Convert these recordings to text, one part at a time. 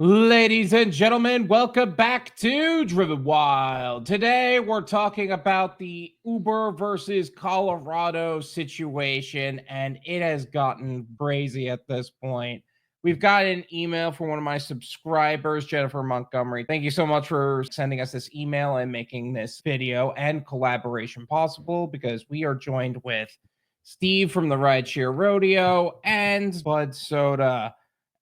Ladies and gentlemen, welcome back to Driven Wyld. Today, we're talking about the Uber versus Colorado situation, and it has gotten crazy at this point. We've got an email from one of my subscribers, Jennifer Montgomery. Thank you so much for sending us this email and making this video and collaboration possible, because we are joined with Steve from the Rideshare Rodeo and Budsoda.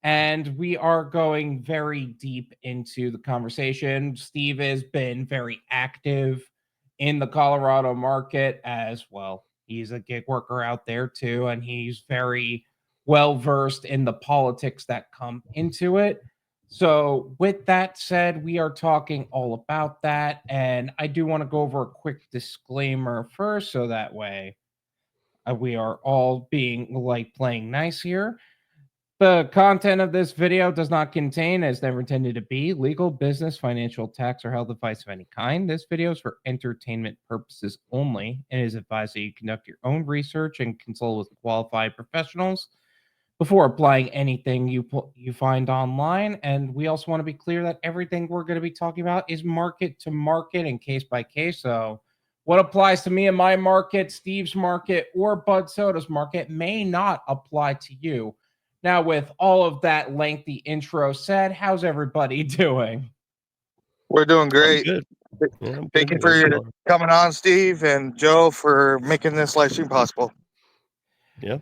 And we are going very deep into the conversation. Steve has been very active in the Colorado market as well. He's a gig worker out there too, and he's very well versed in the politics that come into it. So, with that said, we are talking all about that. And I do want to go over a quick disclaimer first, so that way we are all being like playing nice here. The content of this video does not contain, as never intended to be, legal, business, financial, tax, or health advice of any kind. This video is for entertainment purposes only and is advised that you conduct your own research and consult with qualified professionals before applying anything you find online. And we also want to be clear that everything we're going to be talking about is market to market and case by case. So what applies to me in my market, Steve's market, or Budsoda's market may not apply to you. Now, with all of that lengthy intro said, how's everybody doing? We're doing great. Good. Yeah, Thank you for your coming on, Steve, and Joe, for making this live stream possible. Yeah.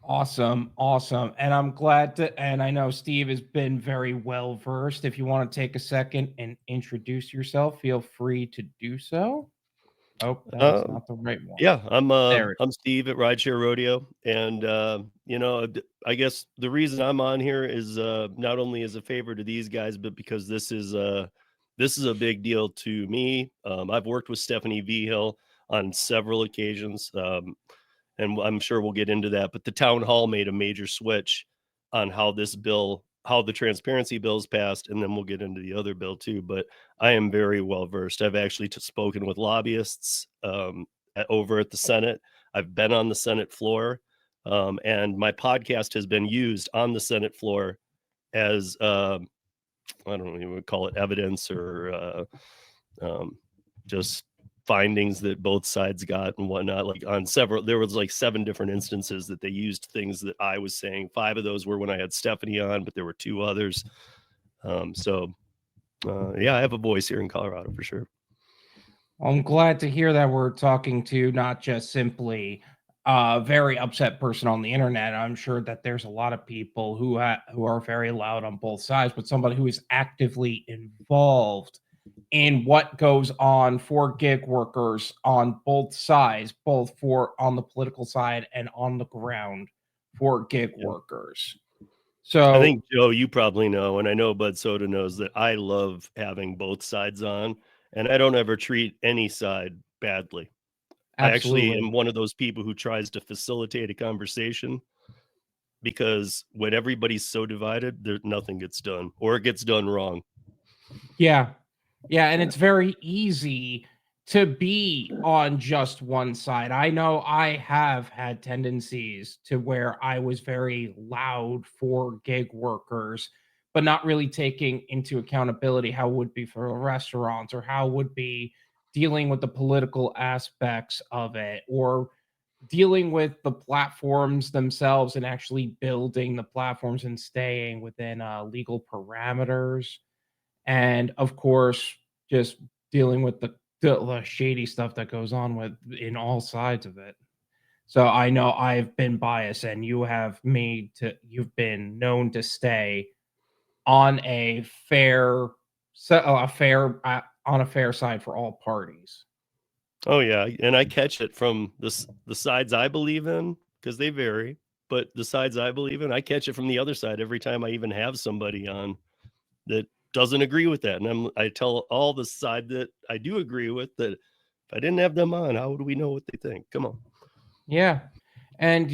Awesome. And I'm glad to, and I know Steve has been very well versed. If you want to take a second and introduce yourself, feel free to do so. Oh, that's not the right one. Yeah, I'm Steve at Rideshare Rodeo, and I guess the reason I'm on here is not only as a favor to these guys, but because this is a big deal to me. I've worked with Stephanie Veho on several occasions, and I'm sure we'll get into that. But the town hall made a major switch on how the transparency bill's passed, and then we'll get into the other bill too. But I am very well versed. I've actually spoken with lobbyists over at the Senate. I've been on the Senate floor, and my podcast has been used on the Senate floor as I don't even call it evidence or just findings that both sides got and whatnot. Like on there was like 7 different instances that they used things that I was saying. 5 of those were when I had Stephanie on, but there were 2 others. Yeah, I have a voice here in Colorado for sure. I'm glad to hear that we're talking to not just simply a very upset person on the internet. I'm sure that there's a lot of people who are very loud on both sides, but somebody who is actively involved in what goes on for gig workers on both sides, both for on the political side and on the ground for gig workers. So I think, Joe, you probably know, and I know Budsoda knows, that I love having both sides on, and I don't ever treat any side badly. Absolutely. I actually am one of those people who tries to facilitate a conversation, because when everybody's so divided, nothing gets done, or it gets done wrong. Yeah, and it's very easy to be on just one side. I know I have had tendencies to where I was very loud for gig workers, but not really taking into accountability how it would be for restaurants, or how it would be dealing with the political aspects of it, or dealing with the platforms themselves and actually building the platforms and staying within legal parameters. And of course, just dealing with the shady stuff that goes on with in all sides of it. So I know I've been biased, and you've been known to stay on a fair side for all parties. Oh yeah, and I catch it from the sides I believe in, because they vary. But the sides I believe in, I catch it from the other side every time I even have somebody on that doesn't agree with that. And I tell all the side that I do agree with that if I didn't have them on, how would we know what they think? Come on. Yeah. And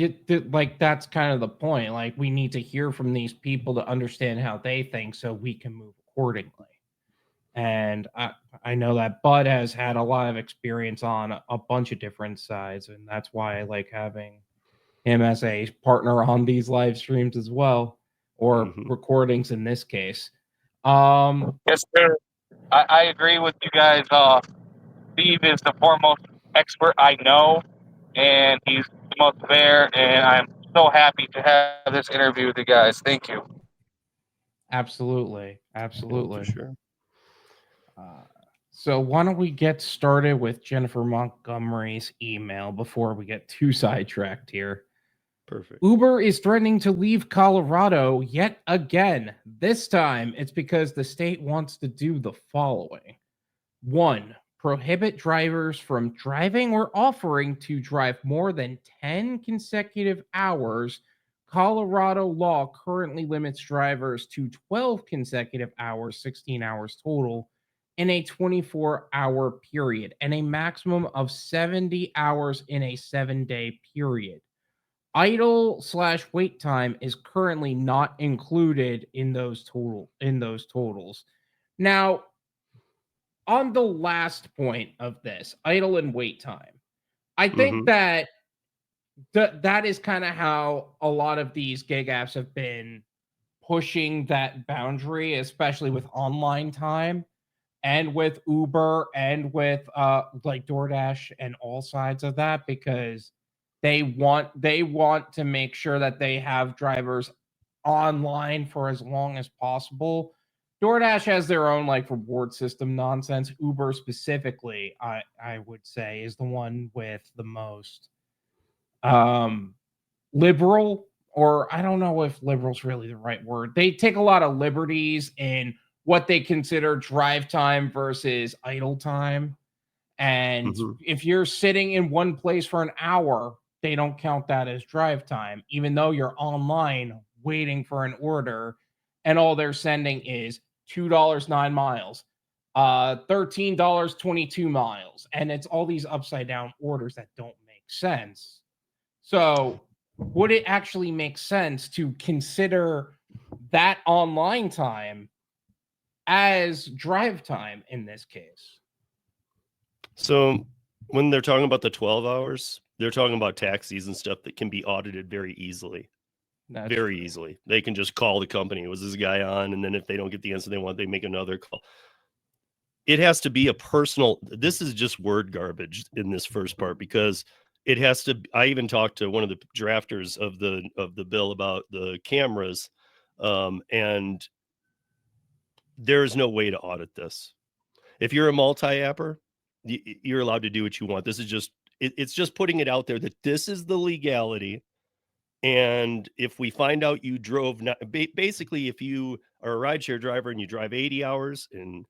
that's kind of the point. Like, we need to hear from these people to understand how they think so we can move accordingly. And I know that Bud has had a lot of experience on a bunch of different sides, and that's why I like having him as a partner on these live streams as well, or recordings in this case. Yes, sir. I agree with you guys. Steve is the foremost expert I know, and he's the most fair, and I'm so happy to have this interview with you guys. Thank you. Absolutely. Yeah, Absolutely. for sure. So why don't we get started with Jennifer Montgomery's email before we get too sidetracked here. Perfect. Uber is threatening to leave Colorado yet again. This time, it's because the state wants to do the following. 1. Prohibit drivers from driving or offering to drive more than 10 consecutive hours. Colorado law currently limits drivers to 12 consecutive hours, 16 hours total, in a 24-hour period, and a maximum of 70 hours in a 7-day period. Idle/wait time is currently not included in those totals. Now, on the last point of this, idle and wait time, I think that that is kind of how a lot of these gig apps have been pushing that boundary, especially with online time and with Uber and with like DoorDash and all sides of that, because they want to make sure that they have drivers online for as long as possible. DoorDash has their own like reward system nonsense. Uber specifically, I would say, is the one with the most liberal, or I don't know if liberal's really the right word. They take a lot of liberties in what they consider drive time versus idle time. And if you're sitting in one place for an hour, they don't count that as drive time, even though you're online waiting for an order and all they're sending is $2 9 miles, $13 22 miles. And it's all these upside down orders that don't make sense. So would it actually make sense to consider that online time as drive time in this case? So when they're talking about the 12 hours, they're talking about taxis and stuff that can be audited very easily. Easily. They can just call the company. Was this guy on? And then if they don't get the answer they want, they make another call. It has to be a personal. This is just word garbage in this first part, because it has to. I even talked to one of the drafters of the bill about the cameras, and there's no way to audit this. If you're a multi-apper, you're allowed to do what you want. This is just it's just putting it out there that this is the legality. And if we find out you drove, basically, if you are a rideshare driver and you drive 80 hours and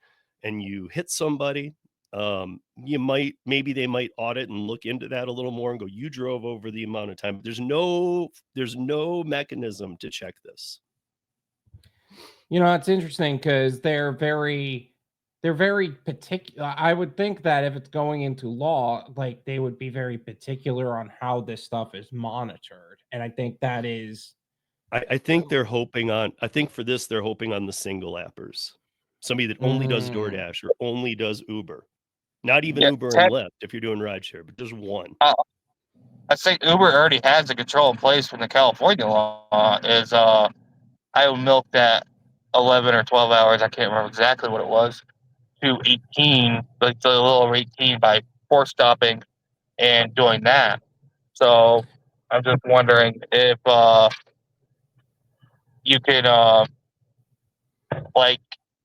you hit somebody, maybe they might audit and look into that a little more and go, you drove over the amount of time. There's no mechanism to check this. It's interesting because they're very particular. I would think that if it's going into law, like they would be very particular on how this stuff is monitored. And I think that is, I think they're hoping on, for this, they're hoping on the single appers, somebody that only does DoorDash or only does Uber, not even Uber and Lyft if you're doing rideshare, but just one. I think Uber already has a control in place from the California law. Is I will milk that 11 or 12 hours. I can't remember exactly what it was. To 18, like a little over 18 by force stopping and doing that. So I'm just wondering if you could like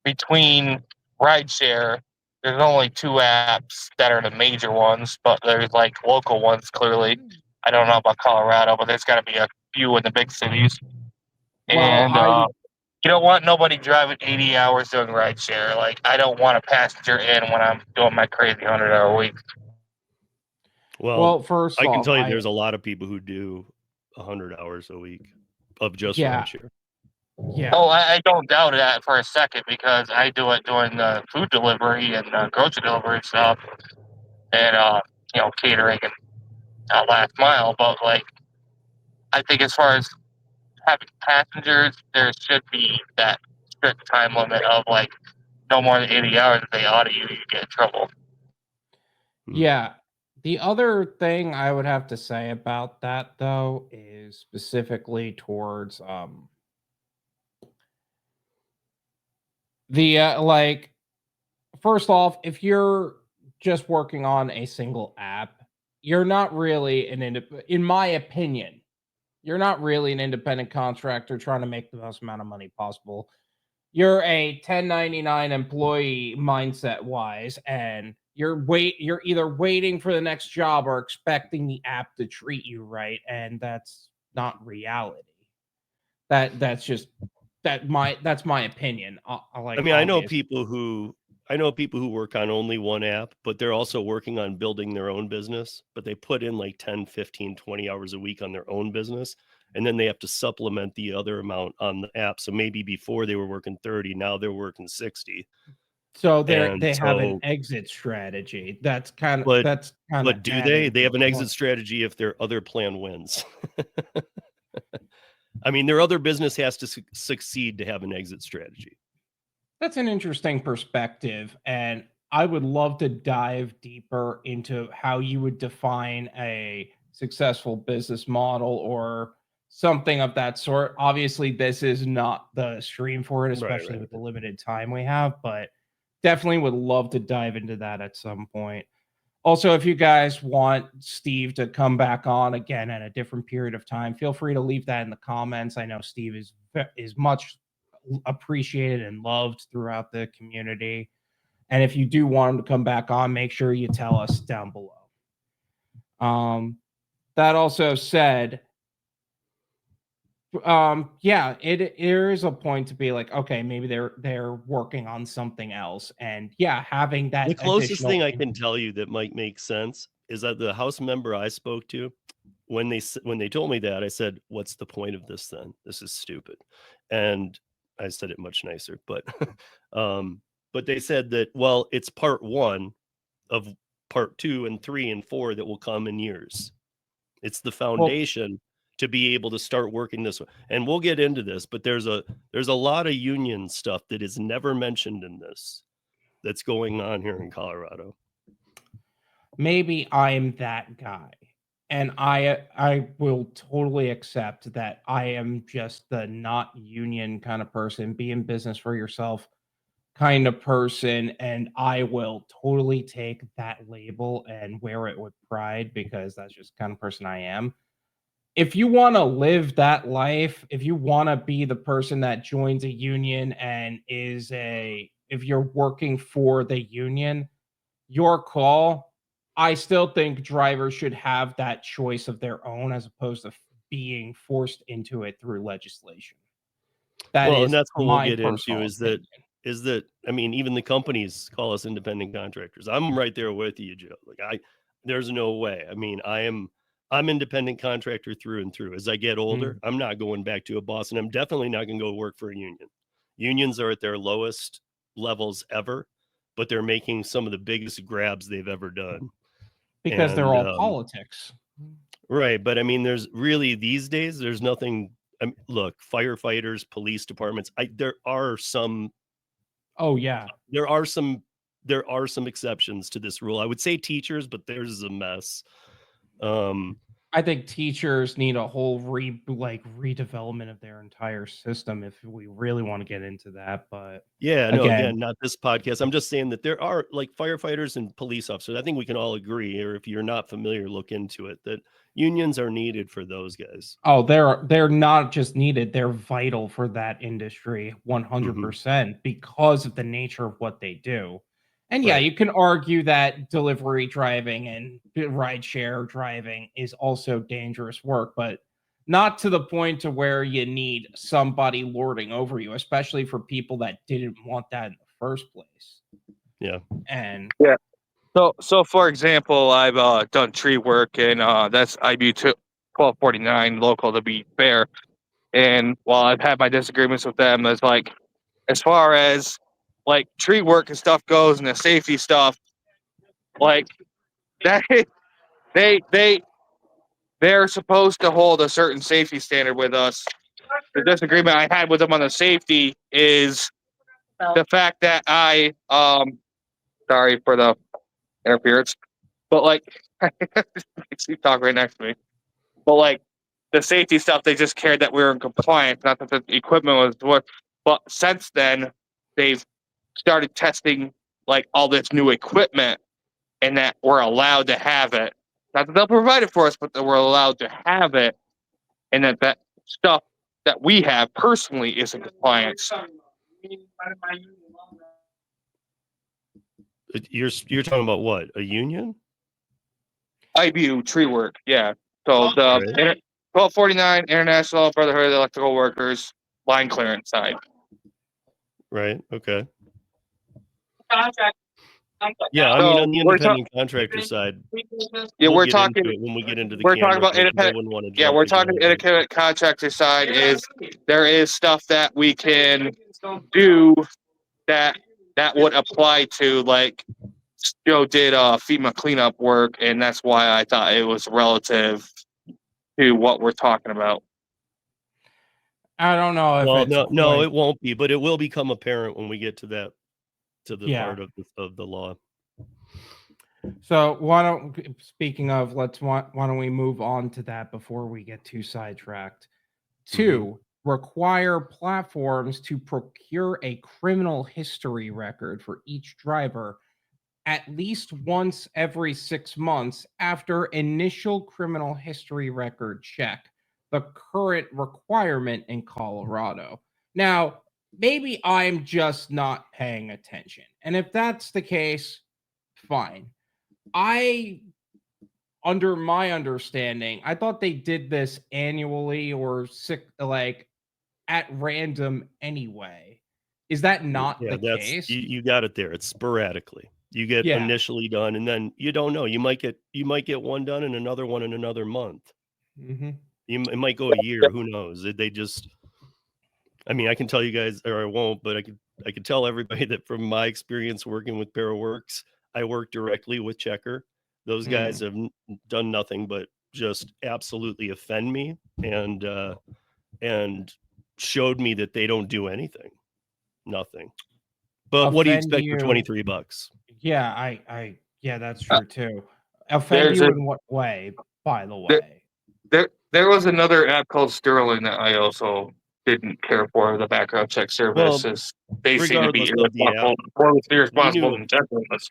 between rideshare, there's only 2 apps that are the major ones, but there's like local ones clearly. I don't know about Colorado, but there's got to be a few in the big cities. And you don't want nobody driving 80 hours doing rideshare. Like, I don't want a passenger in when I'm doing my crazy 100-hour week. Well, first I can tell you there's a lot of people who do 100 hours a week of just rideshare. Yeah. Oh, I don't doubt that for a second, because I do it doing the food delivery and grocery delivery stuff, and catering and last mile. But like, I think as far as having passengers, there should be that strict time limit of like no more than 80 hours. If they audit you, you get in trouble. Yeah. The other thing I would have to say about that, though, is specifically towards The like, first off, if you're just working on a single app, you're not really in my opinion, you're not really an independent contractor trying to make the most amount of money possible. You're a 1099 employee mindset wise, and you're either waiting for the next job or expecting the app to treat you right, and that's not reality. That's just that's my opinion. I Like, mean, obvious. I know people who work on only one app, but they're also working on building their own business, but they put in like 10, 15, 20 hours a week on their own business, and then they have to supplement the other amount on the app. So maybe before they were working 30, now they're working 60. So And they have an so exit strategy. but That's kind of do they? adding They to have the an exit point. strategy if their other plan wins. I mean, their other business has to succeed to have an exit strategy. That's an interesting perspective, and I would love to dive deeper into how you would define a successful business model or something of that sort. Obviously, this is not the stream for it, Right, especially with the right. limited time we have, but definitely would love to dive into that at some point. Also, if you guys want Steve to come back on again at a different period of time, feel free to leave that in the comments. I know Steve is much appreciated and loved throughout the community. And if you do want him to come back on, make sure you tell us down below. That also said, yeah, there is a point to be like, okay, maybe they're working on something else, and yeah, having The that closest additional thing I can tell you that might make sense is that the house member I spoke to, when they told me that, I said, "What's the point of this then? This is stupid." And I said it much nicer, but but they said that, well, it's part 1 of part 2 and 3 and 4 that will come in years. It's the well, foundation to be able to start working this way. And we'll get into this, but there's a lot of union stuff that is never mentioned in this that's going on here in Colorado. maybe I'm that guy. And I will totally accept that I am just the not union kind of person, be in business for yourself kind of person, and I will totally take that label and wear it with pride because that's just the kind of person I am. If you want to live that life, if you want to be the person that joins a union and if you're working for the union, your call. I still think drivers should have that choice of their own as opposed to being forced into it through legislation. That Well, and is that's what we'll my get into personal opinion. is that I mean, even the companies call us independent contractors. I'm right there with you, Joe. Like there's no way. I mean, I'm independent contractor through and through. As I get older, Mm. I'm not going back to a boss, and I'm definitely not going to go work for a union. Unions are at their lowest levels ever, but they're making some of the biggest grabs they've ever done. Because they're And all politics. right, but I mean, there's really these days, there's nothing. Look, firefighters, police departments. There are some Oh yeah. there are some there are some exceptions to this rule. I would say teachers, but theirs is a mess. I think teachers need a whole redevelopment of their entire system if we really want to get into that. But Yeah, no, again, again, not this podcast. I'm just saying that there are like firefighters and police officers. I think we can all agree, or if you're not familiar, look into it, that unions are needed for those guys. oh, they're not just needed, they're vital for that industry Hmm. 100% because of the nature of what they do. And yeah, Right. you can argue that delivery driving and rideshare driving is also dangerous work, but not to the point to where you need somebody lording over you, especially for people that didn't want that in the first place. Yeah. And Yeah. So for example, I've done tree work, and that's IBU 1249 local to be fair. And while I've had my disagreements with them, it's like as far as like tree work and stuff goes, and the safety stuff, like that, they they they're supposed to hold a certain safety standard with us. The disagreement I had with them on the safety is the fact that sorry for the interference, but like you talk right next to me. But like the safety stuff, they just cared that we were in compliance, not that the equipment was what. But since then, they've started testing like all this new equipment, and that we're allowed to have it. Not that they'll provide it for us, but that we're allowed to have it, and that stuff that we have personally is in compliance. You're talking about what? A union? IBU tree work, yeah. So the 1249 International Brotherhood of Electrical Workers line clearance side. Right. Okay. Contract. Yeah, I mean, on the independent contractor side, yeah, we'll we're get talking. into it when we get into the We're talking camera about thing, 'cause I independent. wouldn't want to Yeah, jump we're the talking gun, but independent contractor side. Is there is stuff that we can do that would apply to, like Joe did FEMA cleanup work, and that's why I thought it was relative to what we're talking about. I don't know if well, it's no, it won't be, but it will become apparent when we get to that, to the Yeah. part of the law. So speaking of, why don't we move on to that before we get too sidetracked? 2, require platforms to procure a criminal history record for each driver at least once every 6 months after initial criminal history record check, the current requirement in Colorado. Now, maybe I'm just not paying attention. And if that's the case, fine. Under my understanding, I thought they did this annually or like at random anyway. Is that not the case? You got it there. It's sporadically. You get initially done, and then you don't know. You might get one done and another one in another month. It might go a year. Who knows? They just. I mean, I can tell you guys, or I won't, but I can tell everybody that from my experience working with ParaWorks, I work directly with Checker. Those guys have done nothing but just absolutely offend me and showed me that they don't do anything. Nothing. But what do you expect for $23? Yeah, yeah, that's true too. Offend you in what way, by the way? There was another app called Sterling that I also didn't care for. The background check services. They seem to be irresponsible and gentleness.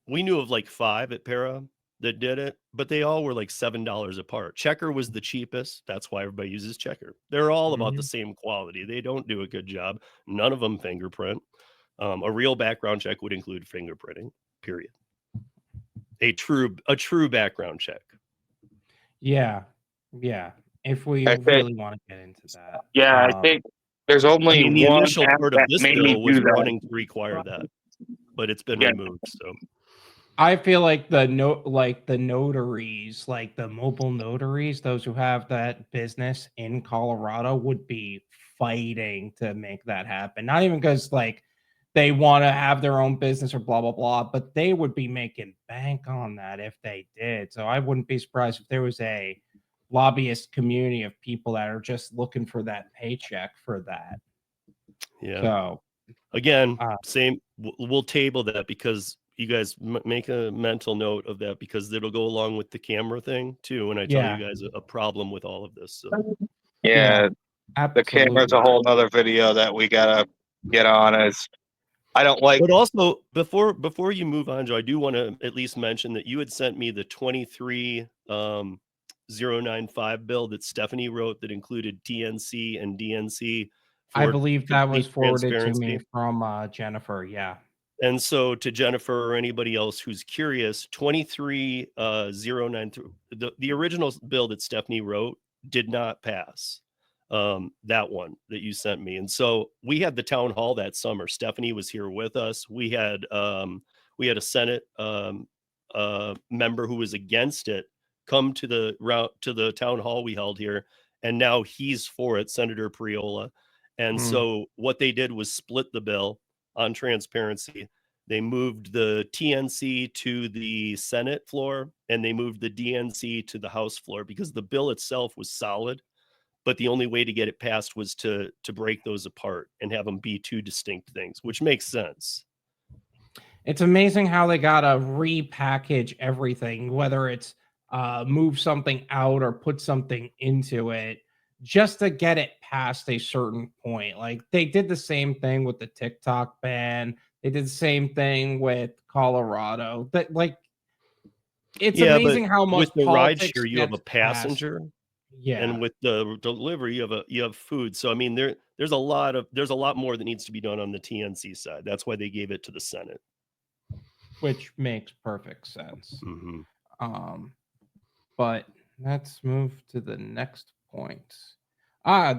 We knew of like 5 at Para that did it, but they all were like $7 apart. Checker was the cheapest. That's why everybody uses Checker. They're all about the same quality. They don't do a good job. None of them fingerprint. A real background check would include fingerprinting, period. A true background check. Yeah. If we really want to get into that. Yeah, I think there's only the one initial part of this bill was running to require that, but it's been removed. So I feel like the notaries, like the mobile notaries, those who have that business in Colorado would be fighting to make that happen. Not even because like they want to have their own business or blah, blah, blah, but they would be making bank on that if they did. So I wouldn't be surprised if there was a lobbyist community of people that are just looking for that paycheck for that. Yeah. So again, same. We'll table that because you guys make a mental note of that because it'll go along with the camera thing too. When I tell you guys a problem with all of this. So the camera's a whole other video that we gotta get on. As I don't like. But also before you move on, Joe, I do want to at least mention that you had sent me the 23095 bill that Stephanie wrote that included TNC and DNC. I believe that was forwarded to me from Jennifer. Yeah. And so to Jennifer or anybody else who's curious, 23093, the original bill that Stephanie wrote did not pass. That one that you sent me. And so we had the town hall that summer. Stephanie was here with us. We had a Senate member who was against it come to the town hall we held here, and now he's for it, Senator Priola. And so what they did was split the bill on transparency. They moved the TNC to the Senate floor and they moved the DNC to the House floor because the bill itself was solid, but the only way to get it passed was to break those apart and have them be 2 distinct things, which makes sense. It's amazing how they gotta repackage everything, whether it's move something out or put something into it, just to get it past a certain point. Like they did the same thing with the TikTok ban. They did the same thing with Colorado. That like, it's Yeah, amazing but how much with the politics rideshare, you have a gets past. passenger, Yeah. and with the delivery, you have food. So I mean, there's a lot more that needs to be done on the TNC side. That's why they gave it to the Senate. Which makes perfect sense. Mhm. But let's move to the next point.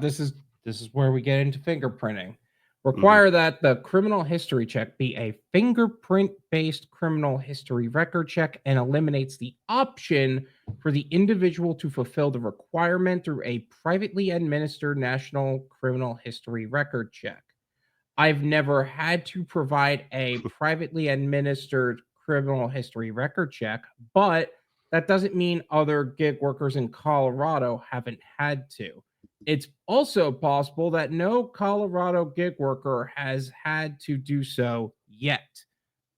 This is where we get into fingerprinting. Require that the criminal history check be a fingerprint-based criminal history record check and eliminates the option for the individual to fulfill the requirement through a privately administered national criminal history record check. I've never had to provide a privately administered criminal history record check, but that doesn't mean other gig workers in Colorado haven't had to. It's also possible that no Colorado gig worker has had to do so yet.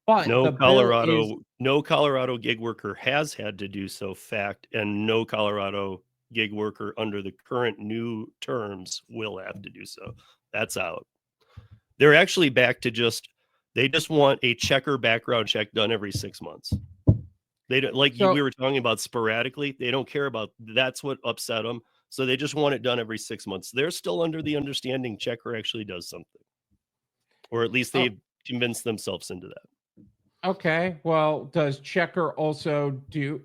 But the bill is No Colorado gig worker has had to do so, fact, and no Colorado gig worker under the current new terms will have to do so. That's out. They're actually back to they just want a checker background check done every 6 months. They don't we were talking about sporadically. They don't care about that's what upset them. So they just want it done every 6 months. They're still under the understanding checker actually does something, or at least they've convinced themselves into that. Okay. Well, does checker also do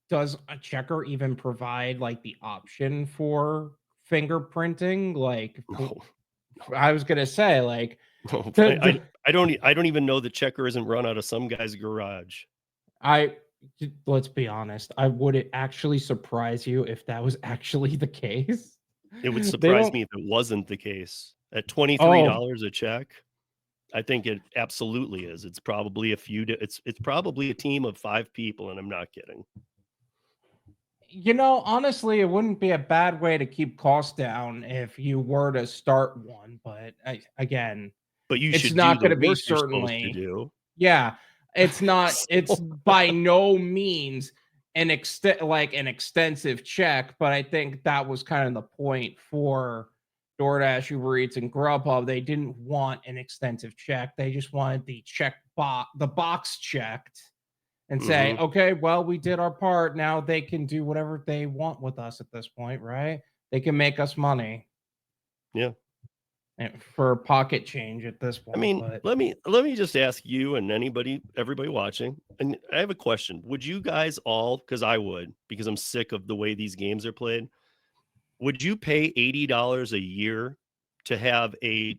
does a checker even provide like the option for fingerprinting? Like, No. I was gonna say, like, No, I don't even know the checker isn't run out of some guy's garage. Let's be honest. Would it actually surprise you if that was actually the case? It would They surprise don't. me if it wasn't the case. At $23 a check, I think it absolutely is. It's probably it's probably a team of 5 people, and I'm not kidding. Honestly, it wouldn't be a bad way to keep costs down if you were to start one, but again, But you it's should do not the going to be work you're supposed to certainly. do. Yeah, it's not. It's So by no means an extensive check, but I think that was kind of the point for DoorDash, Uber Eats, and Grubhub. They didn't want an extensive check. They just wanted the box checked, and say, okay, well, we did our part. Now they can do whatever they want with us at this point, right? They can make us money. Yeah. For pocket change at this point. I mean, but let me just ask you and everybody watching, and I have a question. Would you guys all, because I would, because I'm sick of the way these games are played, would you pay $80 a year to have a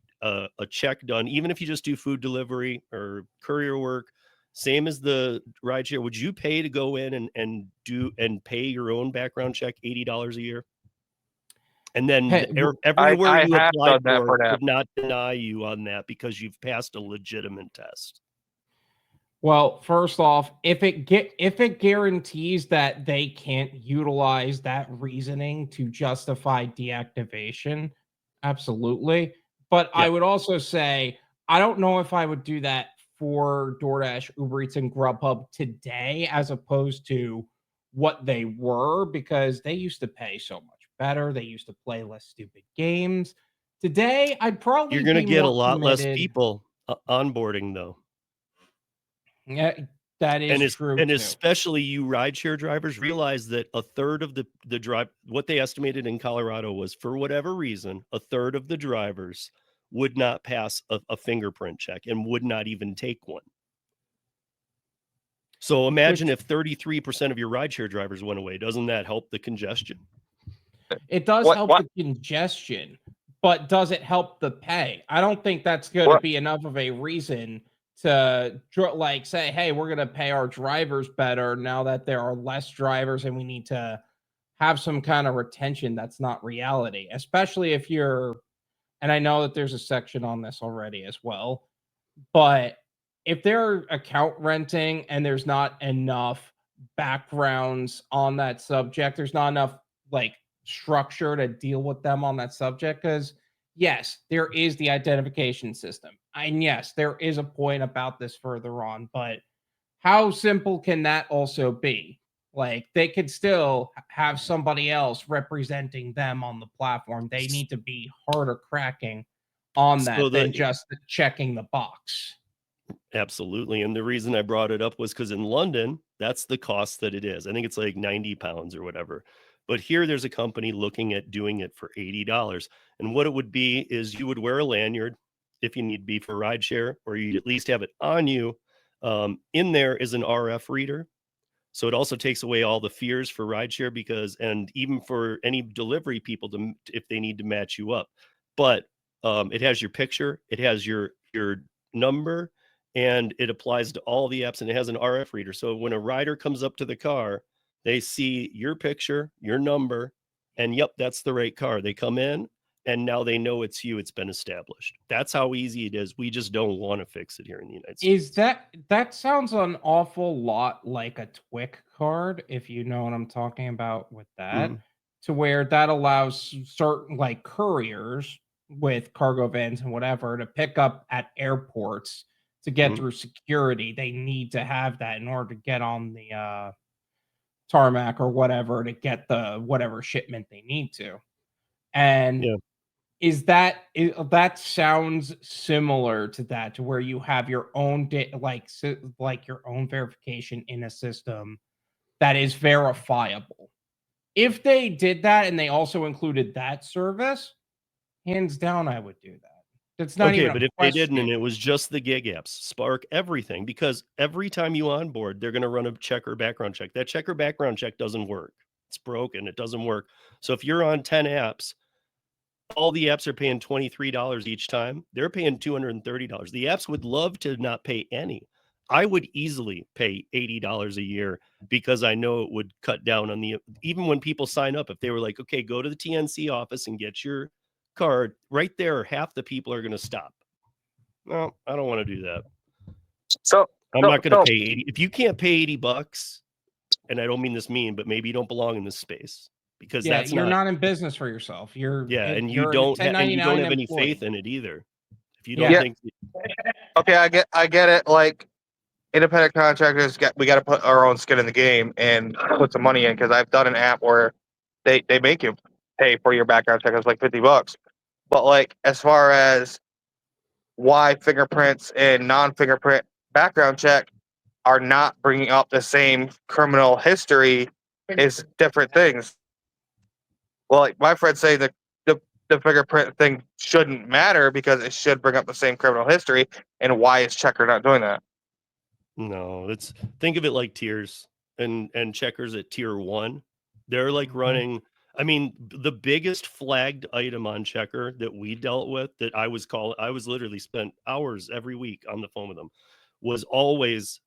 check done, even if you just do food delivery or courier work, same as the rideshare? Would you pay to go in and pay your own background check $80 a year? And then everywhere I you have apply done that for that. would not deny you on that because you've passed a legitimate test. Well, first off, if it guarantees that they can't utilize that reasoning to justify deactivation, absolutely. But I would also say I don't know if I would do that for DoorDash, Uber Eats, and Grubhub today as opposed to what they were, because they used to pay so much better. They used to play less stupid games. Today, I'd probably You're going to be get a more lot less committed. people onboarding, though. Yeah, that is true. And too. especially you rideshare drivers realize that a third of the drive, what they estimated in Colorado was, for whatever reason, a third of the drivers would not pass a fingerprint check and would not even take one. So imagine if 33% of your rideshare drivers went away. Doesn't that help the congestion? It does help the congestion, but does it help the pay? I don't think that's going to be enough of a reason to say, hey, we're going to pay our drivers better now that there are less drivers and we need to have some kind of retention. That's not reality, especially if you're, and I know that there's a section on this already as well, but if they're account renting and there's not enough backgrounds on that subject, there's not enough structure to deal with them on that subject, because yes, there is the identification system, and yes, there is a point about this further on, but how simple can that also be? They could still have somebody else representing them on the platform. They need to be harder cracking on that than just checking the box. Absolutely. And the reason I brought it up was because in London, that's the cost that it is. I think it's like 90 pounds or whatever. But here there's a company looking at doing it for $80. And what it would be is you would wear a lanyard if you need be for rideshare, or you at least have it on you. In there is an RF reader. So it also takes away all the fears for rideshare because, and even for any delivery people to, if they need to match you up. But it has your picture, it has your number, and it applies to all the apps, and it has an RF reader. So when a rider comes up to the car, they see your picture, your number, and yep, that's the right car. They come in and now they know it's you. It's been established. That's how easy it is. We just don't want to fix it here in the United States. Is that sounds an awful lot like a TWIC card, if you know what I'm talking about with that, Mhm. to where that allows certain like couriers with cargo vans and whatever to pick up at airports to get Mhm. through security. They need to have that in order to get on the tarmac or whatever to get the whatever shipment they need to. And Yeah. that sounds similar to that, to where you have your own like your own verification in a system that is verifiable. If they did that and they also included that service, hands down, I would do that. That's not Okay, even a but if they didn't and question. it was just the gig apps, Spark, everything, because every time you onboard, they're going to run a checker background check. That checker background check doesn't work. It's broken. It doesn't work. So if you're on 10 apps, all the apps are paying $23 each time. They're paying $230. The apps would love to not pay any. I would easily pay $80 a year because I know it would cut down on the, even when people sign up, if they were like, okay, go to the TNC office and get your card right there, half the people are going to stop. No, I don't want to do that. So I'm not going to pay 80. If you can't pay $80, and I don't mean this mean, but maybe you don't belong in this space because Yeah, that's you're not, not in business for yourself. yeah. And you You're a don't, and you don't 1099 have any faith employee. in it either. If you don't Yeah. think, okay, I get it. Like independent contractors, we got to put our own skin in the game and put some money in because I've done an app where they make you pay for your background check. It's like $50. But like as far as why fingerprints and non-fingerprint background check are not bringing up the same criminal history is different things. Well, like my friends say that the fingerprint thing shouldn't matter because it should bring up the same criminal history. And why is Checker not doing that? no, it's, think of it like tiers and checkers at tier 1. They're like Mhm. running, I mean, the biggest flagged item on Checker that we dealt with that I was literally spent hours every week on the phone with them, was always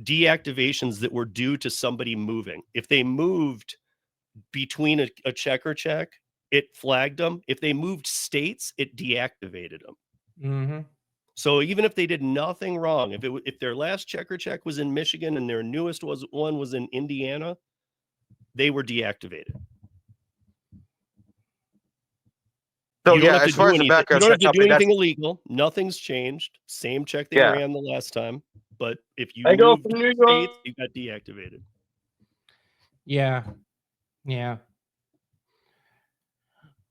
deactivations that were due to somebody moving. If they moved between a checker check, it flagged them. If they moved states, it deactivated them. Mhm. So even if they did nothing wrong, if their last checker check was in Michigan and their newest one was in Indiana, they were deactivated. So You don't yeah, have to as far do as the anything. You background don't have check to do company, that's anything illegal. Nothing's changed. Same check they yeah. ran the last time. But if you I go moved from New York. states, you got deactivated. Yeah. Yeah.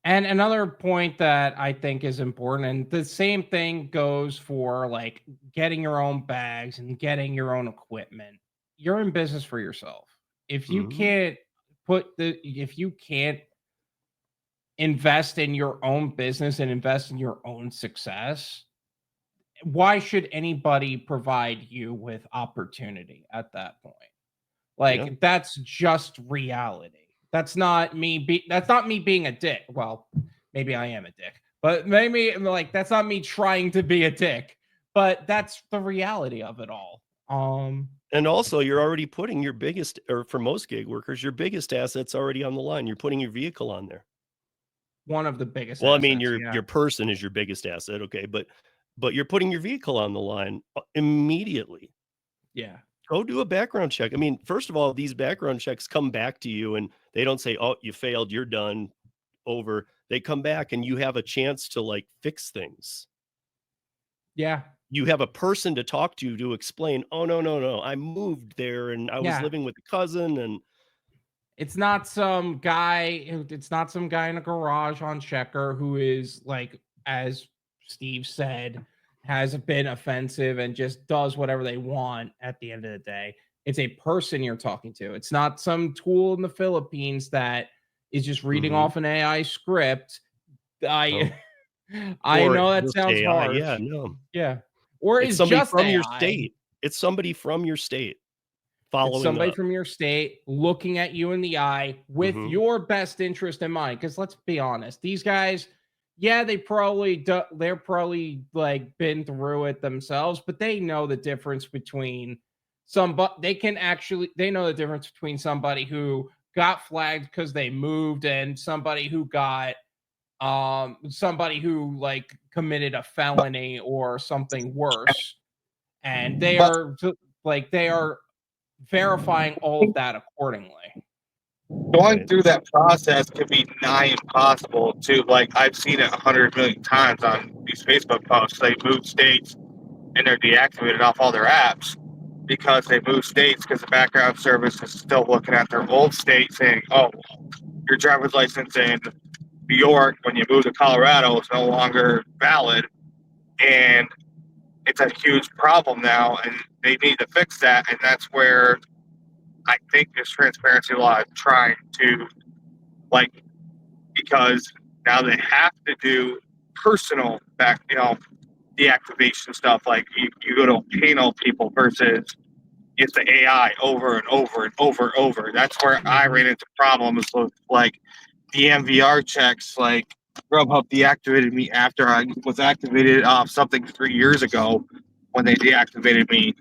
And another point that I think is important, and the same thing goes for like getting your own bags and getting your own equipment. You're in business for yourself. If you Mhm. can't if you can't invest in your own business and invest in your own success, why should anybody provide you with opportunity at that point? Yeah. Like that's just reality. That's not me being a dick. Well, maybe I am a dick. But maybe like that's not me trying to be a dick. But that's the reality of it all. And also, you're already putting your biggest, or for most gig workers, your biggest asset's already on the line. You're putting your vehicle on there. One of the biggest Well, I mean, assets, yeah. your person is your biggest asset, okay, but you're putting your vehicle on the line immediately. Yeah. Go do a background check. I mean, first of all, these background checks come back to you and they don't say, "Oh, you failed, you're done, over." They come back and you have a chance to like fix things. Yeah. You have a person to talk to explain, "Oh, no. I moved there and I was Yeah. living with a cousin and." It's not some guy in a garage on Checker who is like, as Steve said, has been offensive and just does whatever they want at the end of the day. It's a person you're talking to. It's not some tool in the Philippines that is just reading off an AI script. I I Or know that just sounds AI. harsh. Yeah, no. Yeah. Or It's is somebody just from your AI. state. It's somebody from your state It's following somebody up. from your state looking at you in the eye with your best interest in mind. Because let's be honest, these guys, yeah, they're probably like been through it themselves, but they know the difference between they know the difference between somebody who got flagged because they moved and somebody who got somebody who like committed a felony or something worse. And they But are verifying all of that accordingly. going Right. through that process could be nigh impossible to, like, I've seen it 100 million times on these Facebook posts. They move states and they're deactivated off all their apps because they move states because the background service is still looking at their old state saying, oh, your driver's license in New York when you move to Colorado is no longer valid. And it's a huge problem now, and they need to fix that. And that's where I think this transparency law is trying to, like, because now they have to do personal deactivation stuff. Like you go to panel people versus it's the AI over and over and over and over. That's where I ran into problems with like DMVR checks. Like Grubhub deactivated me after I was activated off something 3 years ago when they deactivated me.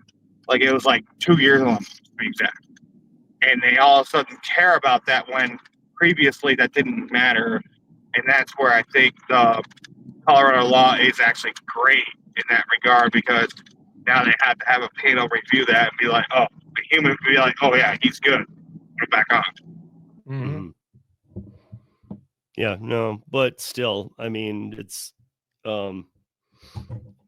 Like it was like 2 years ago, to be exact. And they all of a sudden care about that when previously that didn't matter. And that's where I think the Colorado law is actually great in that regard, because now they have to have a panel review that and be like, oh, the human would be like, oh yeah, he's good, put it back on. Yeah, no, but still, I mean, it's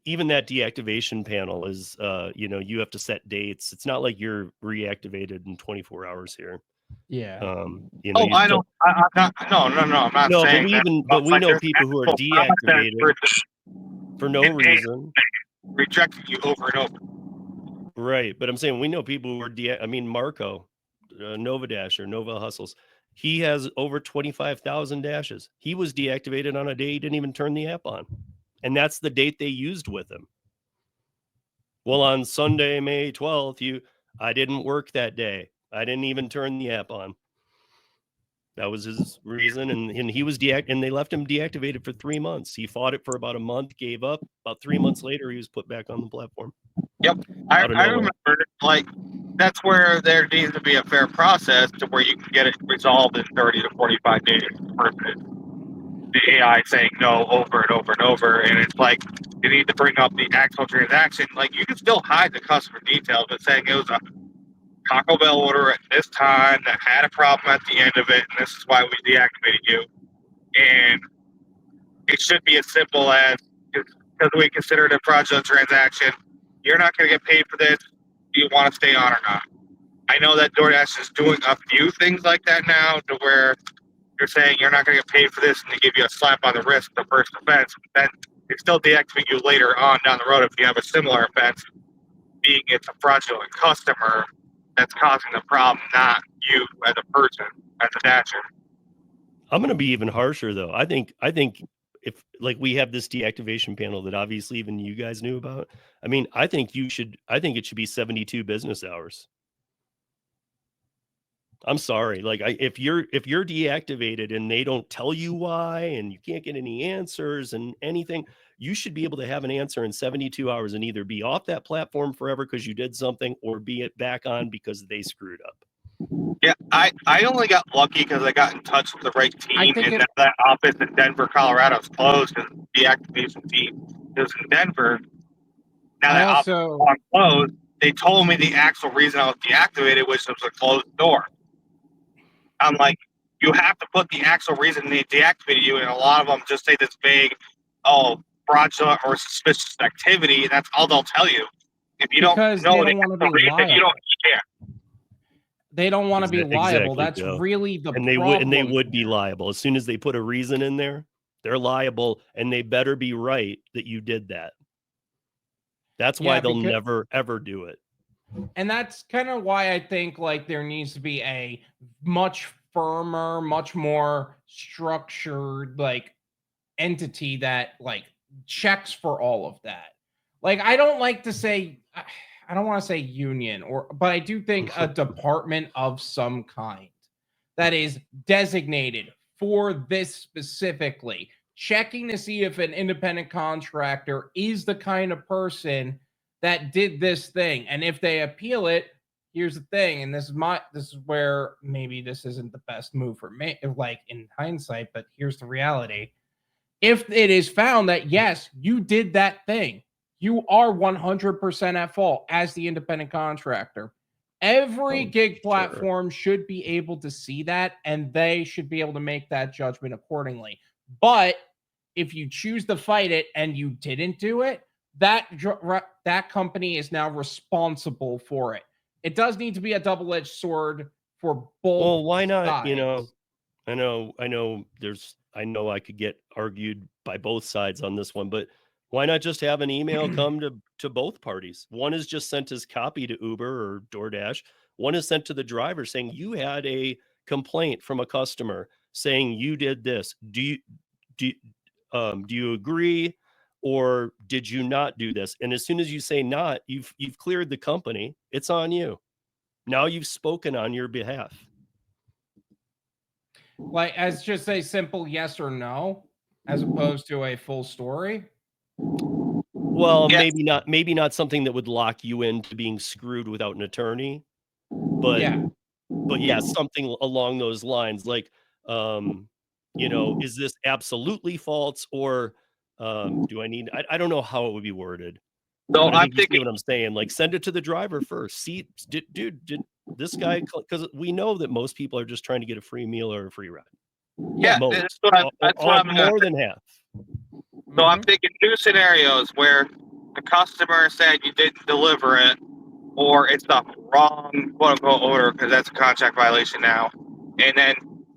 even that deactivation panel is you have to set dates. It's not like you're reactivated in 24 hours here. Yeah. I don't. I'm not. No. I'm not No, saying but we know people who are deactivated for no reason, rejecting you over and over. Right, but I'm saying we know people who are Marco, Nova Dash or Nova Hustles. He has over 25,000 dashes. He was deactivated on a day he didn't even turn the app on, and that's the date they used with him. Well, on Sunday, May 12th, I didn't work that day. I didn't even turn the app on. That was his reason, and he was and they left him deactivated for 3 months. He fought it for about a month, gave up. About 3 months later, he was put back on the platform. Yep, I remember. Like that's where there needs to be a fair process to where you can get it resolved in 30 to 45 days. The AI saying no over and over and over, and it's like you need to bring up the actual transaction. Like you can still hide the customer details, but saying it was a Taco Bell order at this time that had a problem at the end of it, and this is why we deactivated you. And it should be as simple as, because we consider it a fraudulent transaction, you're not going to get paid for this. Do you want to stay on or not? I know that DoorDash is doing a few things like that now, to where you're saying you're not going to get paid for this, and they give you a slap on the wrist, the first offense. Then they still deactivate you later on down the road if you have a similar offense, being it's a fraudulent customer that's causing the problem, not you as a person, as a dasher. I'm going to be even harsher though. I think if like we have this deactivation panel that obviously even you guys knew about. I mean, I think it should be 72 business hours. I'm sorry. Like if you're deactivated and they don't tell you why, and you can't get any answers and anything, you should be able to have an answer in 72 hours and either be off that platform forever because you did something, or be it back on because they screwed up. Yeah, I only got lucky because I got in touch with the right team, and that office in Denver, Colorado is closed because the deactivation team is in Denver. Now that office is closed, they told me the actual reason I was deactivated was it was a closed door. I'm like, you have to put the actual reason they deactivated you, and a lot of them just say this vague, fraudulent or suspicious activity, and that's all they'll tell you. If you don't know the actual reason, you don't care. They don't want to be liable. Exactly, That's really the problem. And they would be liable. As soon as they put a reason in there, they're liable, and they better be right that you did that. That's why they'll because, never ever do it. and that's kind of why I think like there needs to be a much firmer, much more structured like entity that like checks for all of that. Like I don't like to say I don't want to say union but I do think a department of some kind that is designated for this specifically, checking to see if an independent contractor is the kind of person that did this thing. And if they appeal it, here's the thing, and this is where maybe this isn't the best move for me, like in hindsight, but here's the reality. If it is found that, yes, you did that thing, you are 100% at fault as the independent contractor. Every gig platform should be able to see that, and they should be able to make that judgment accordingly. But if you choose to fight it and you didn't do it, that company is now responsible for it. It does need to be a double-edged sword for both. Well, why not? Sides. You know, I know I could get argued by both sides on this one, but why not just have an email come to both parties? One is just sent as copy to Uber or DoorDash. One is sent to the driver saying you had a complaint from a customer saying you did this. Do you agree, or did you not do this? And as soon as you say not, you've cleared the company. It's on you. Now you've spoken on your behalf. Like as just a simple yes or no, as opposed to a full story. Well, yes. maybe not something that would lock you into being screwed without an attorney, but yeah, something along those lines. Like, you know, is this absolutely false, or do I need? I don't know how it would be worded. So I'm thinking what I'm saying. Like, send it to the driver first. See, did this guy? Because we know that most people are just trying to get a free meal or a free ride. Yeah, that's what I'm more than half. So I'm thinking two scenarios where the customer said you didn't deliver it, or it's the wrong quote-unquote order because that's a contract violation now, and then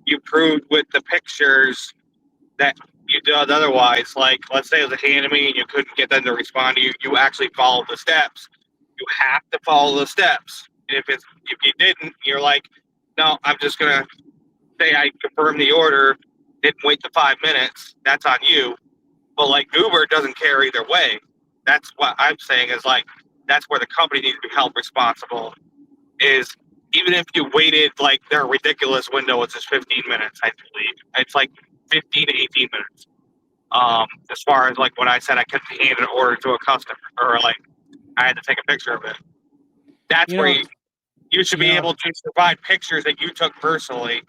you proved with the pictures that you did otherwise. Like, let's say it was a hand to me and you couldn't get them to respond to you. You actually followed the steps. You have to follow the steps. And if you didn't, you're like, no, I'm just gonna say I confirmed the order, didn't wait the 5 minutes. That's on you. But like Uber doesn't care either way. That's what I'm saying is like, that's where the company needs to be held responsible. Is even if you waited, like their ridiculous window is just 15 minutes, I believe. It's like 15 to 18 minutes. As far as like when I said I couldn't hand an order to a customer, or like I had to take a picture of it. That's where you should be able to provide pictures that you took personally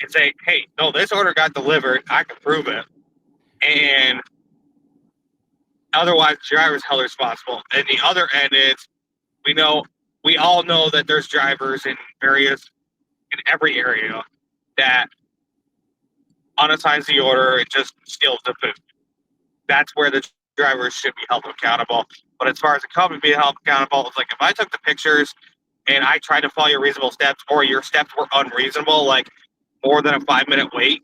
and say, hey, no, this order got delivered. I can prove it. And otherwise, the driver's held responsible. And the other end is, we all know that there's drivers in every area that unassigns the order and just steals the food. That's where the drivers should be held accountable. But as far as the company being held accountable, it's like if I took the pictures and I tried to follow your reasonable steps, or your steps were unreasonable, like more than a 5-minute wait,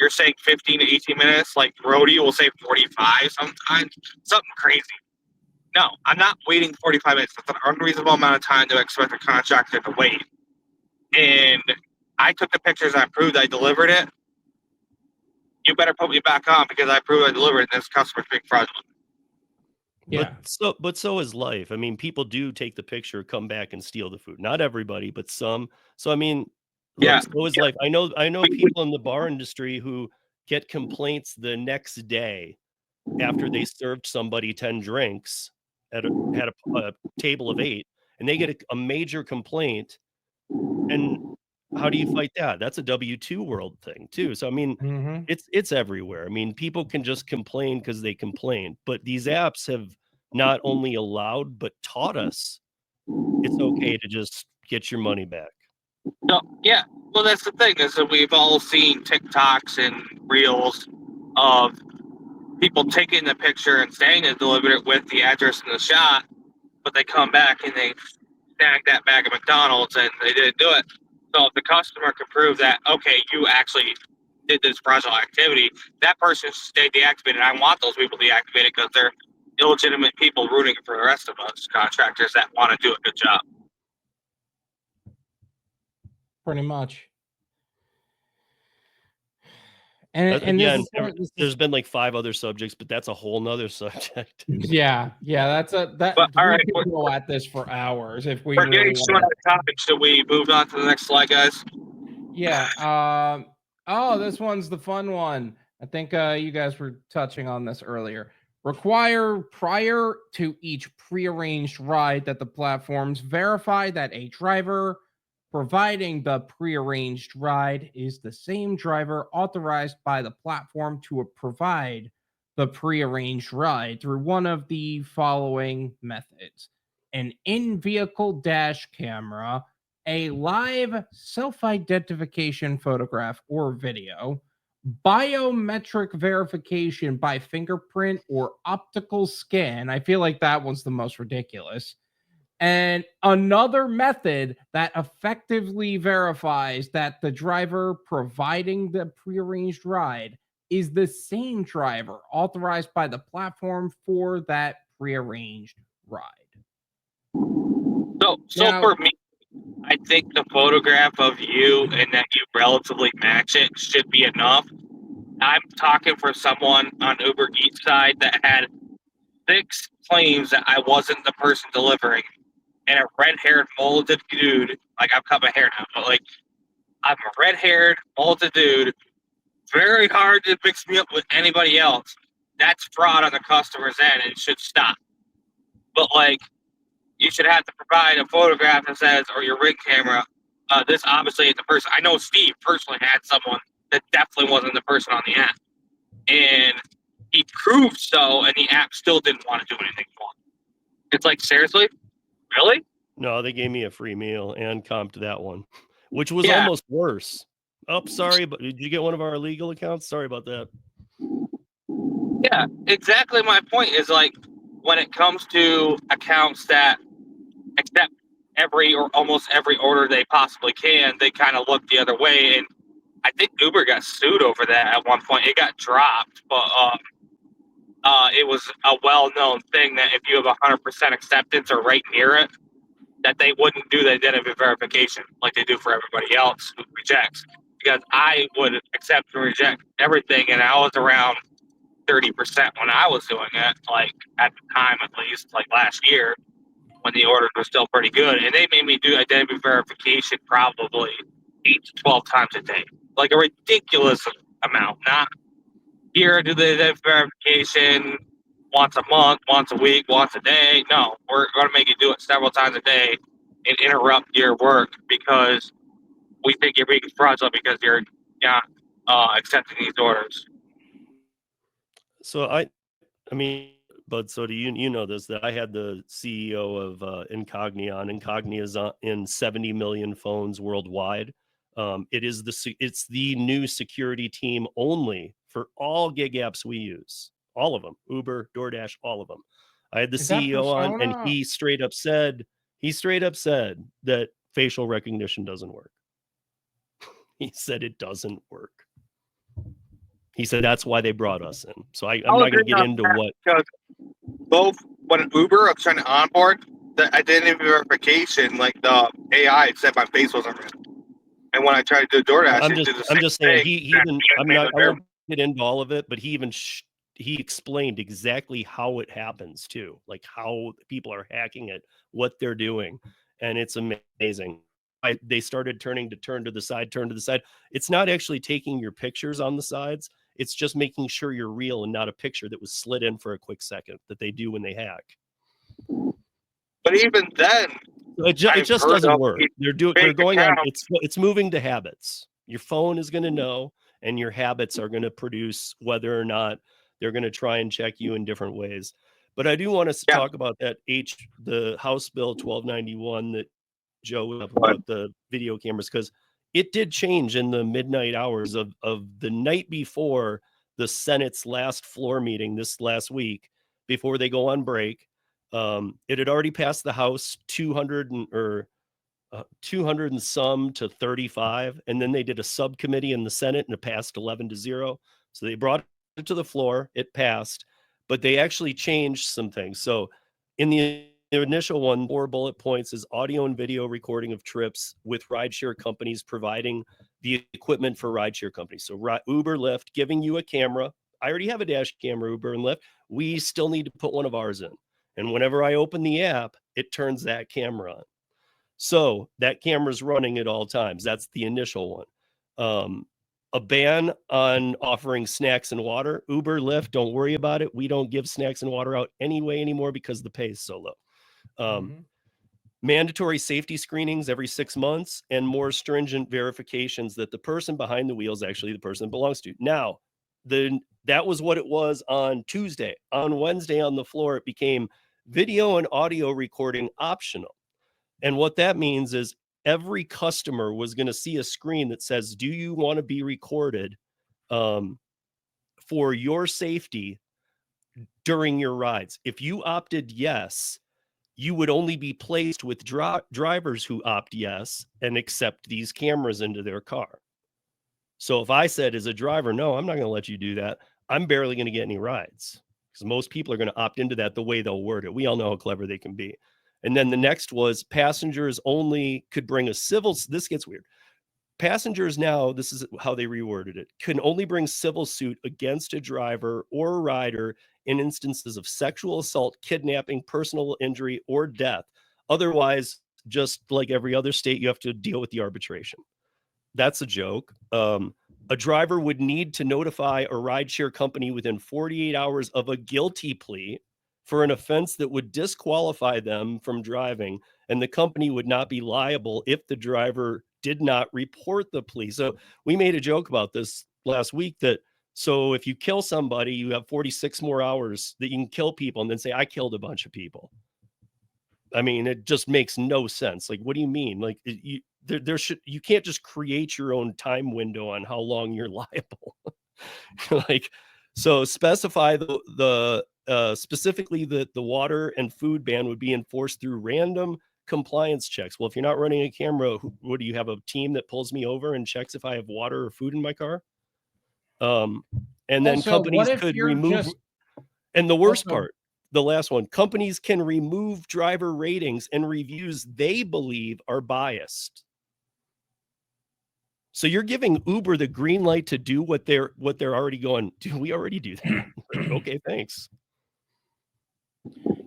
you're saying 15 to 18 minutes, like Rodeo will say 45 sometimes, something crazy. No, I'm not waiting 45 minutes. That's an unreasonable amount of time to expect a contractor to wait. And I took the pictures and I proved I delivered it. You better put me back on because I proved I delivered it and this customer's being fraudulent. Yeah. But so is life. I mean, people do take the picture, come back and steal the food. Not everybody, but some. So I mean, look, so is life. I know people in the bar industry who get complaints the next day after they served somebody 10 drinks at a table of 8, and they get a major complaint. And how do you fight that? That's a W-2 world thing too. So I mean, it's everywhere. I mean, people can just complain because they complain, but these apps have not only allowed but taught us it's okay to just get your money back. No, yeah. Well, that's the thing, is that we've all seen TikToks and reels of people taking the picture and saying they delivered it with the address in the shot, but they come back and they snag that bag of McDonald's and they didn't do it. So if the customer can prove that, okay, you actually did this fraudulent activity, that person should stay deactivated. I want those people deactivated because they're illegitimate people rooting for the rest of us contractors that want to do a good job. Pretty much. And again, this is, there's been like 5 other subjects, but that's a whole nother subject. yeah, that's that. But, all we right, could go at this for hours if we we're really getting short on topic. Should we move on to the next slide, guys? Yeah. Oh, this one's the fun one. I think you guys were touching on this earlier. Require prior to each prearranged ride that the platforms verify that a driver providing the prearranged ride is the same driver authorized by the platform to provide the prearranged ride through one of the following methods: an in-vehicle dash camera, a live self-identification photograph or video, biometric verification by fingerprint or optical scan. I feel like that one's the most ridiculous. And another method that effectively verifies that the driver providing the prearranged ride is the same driver authorized by the platform for that prearranged ride. So Now, for me, I think the photograph of you and that you relatively match it should be enough. I'm talking for someone on UberEats side that had 6 claims that I wasn't the person delivering, and a red-haired, molded dude. Like, I've cut my hair now, but like, I'm a red-haired, molded dude. Very hard to mix me up with anybody else. That's fraud on the customer's end, and it should stop. But like, you should have to provide a photograph that says, or your rig camera, this obviously is the person. I know Steve personally had someone that definitely wasn't the person on the app. And he proved so, and the app still didn't want to do anything for him. It's like, seriously? Really? No, they gave me a free meal and comped that one, which was Yeah. almost worse. Oh, sorry, but did you get one of our illegal accounts? Sorry about that. Yeah, exactly. My point is, like, when it comes to accounts that accept every or almost every order they possibly can, they kind of look the other way. And I think Uber got sued over that at one point. It got dropped, but it was a well-known thing that if you have 100% acceptance or right near it, that they wouldn't do the identity verification like they do for everybody else who rejects. Because I would accept and reject everything, and I was around 30% when I was doing it, like at the time at least, like last year, when the orders were still pretty good. And they made me do identity verification probably 8 to 12 times a day. Like a ridiculous amount. Not here, do the identity verification once a month, once a week, once a day. No, we're going to make you do it several times a day and interrupt your work because we think you're being fraudulent because you're not accepting these orders. So I mean, Budsoda, you know this, that I had the CEO of Incogni on. Incogni is in 70 million phones worldwide. It's the new security team only for all gig apps we use, all of them, Uber, DoorDash, all of them. I had the CEO on, and he straight up said that facial recognition doesn't work. He said it doesn't work. He said that's why they brought us in. So I'm not going to get into what. Because both when Uber was trying to onboard, the identity verification, like the AI said my face wasn't real. And when I tried to do DoorDash, I'm just saying I won't get into all of it, but he even he explained exactly how it happens too, like how people are hacking it, what they're doing, and it's amazing. They started turn to the side. It's not actually taking your pictures on the sides. It's just making sure you're real and not a picture that was slid in for a quick second that they do when they hack. But even then, it just doesn't work. They're going on. It's moving to habits. Your phone is going to know, and your habits are going to produce whether or not they're going to try and check you in different ways. But I do want us to talk about that the House Bill 1291 that Joe about the video cameras, because it did change in the midnight hours of the night before the Senate's last floor meeting this last week, before they go on break. It had already passed the House 200 and some to 35, and then they did a subcommittee in the Senate and it passed 11-0. So they brought it to the floor, it passed, but they actually changed some things. So in the initial one, 4 bullet points is audio and video recording of trips with rideshare companies providing the equipment for rideshare companies. So Uber, Lyft giving you a camera. I already have a dash camera, Uber and Lyft. We still need to put one of ours in. And whenever I open the app, it turns that camera on. So that camera's running at all times. That's the initial one. A ban on offering snacks and water. Uber, Lyft, don't worry about it. We don't give snacks and water out anyway anymore because the pay is so low. Mandatory safety screenings every 6 months and more stringent verifications that the person behind the wheel is actually the person it belongs to. Now, that was what it was on Tuesday. On Wednesday on the floor, it became video and audio recording optional. And what that means is every customer was going to see a screen that says, do you want to be recorded for your safety during your rides? If you opted yes, you would only be placed with drivers who opt yes and accept these cameras into their car. So if I said as a driver, no, I'm not going to let you do that, I'm barely going to get any rides because most people are going to opt into that the way they'll word it. We all know how clever they can be. And then the next was passengers only could bring a civil. This gets weird. Passengers now, this is how they reworded it, can only bring civil suit against a driver or a rider in instances of sexual assault, kidnapping, personal injury, or death. Otherwise, just like every other state, you have to deal with the arbitration. That's a joke. A driver would need to notify a rideshare company within 48 hours of a guilty plea for an offense that would disqualify them from driving, and the company would not be liable if the driver did not report the plea. So we made a joke about this last week that, so if you kill somebody, you have 46 more hours that you can kill people and then say, I killed a bunch of people. I mean, it just makes no sense. Like, what do you mean? Like, you can't just create your own time window on how long you're liable. Like, so specify the specifically that the water and food ban would be enforced through random compliance checks. Well, if you're not running a camera, what do you have, a team that pulls me over and checks if I have water or food in my car? And then Also, companies could remove. And the worst part, the last one, companies can remove driver ratings and reviews they believe are biased. So you're giving Uber the green light to do what they're already going, dude, we already do that. Okay, thanks.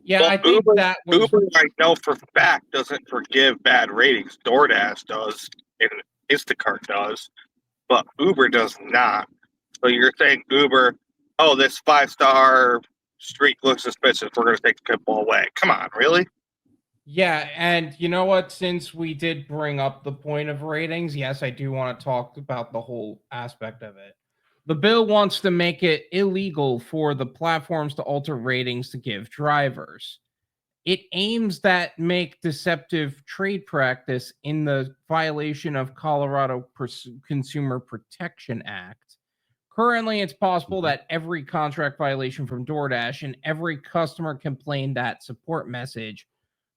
Yeah, I think that was... Uber, I know for fact, doesn't forgive bad ratings. DoorDash does, and Instacart does, but Uber does not. So you're saying Uber, oh, this 5-star streak looks suspicious, we're going to take the pitbull away. Come on, really? Yeah, and you know what? Since we did bring up the point of ratings, yes, I do want to talk about the whole aspect of it. The bill wants to make it illegal for the platforms to alter ratings to give drivers. It aims that make deceptive trade practice in the violation of Colorado Consumer Protection Act. Currently, it's possible that every contract violation from DoorDash and every customer complaint that support message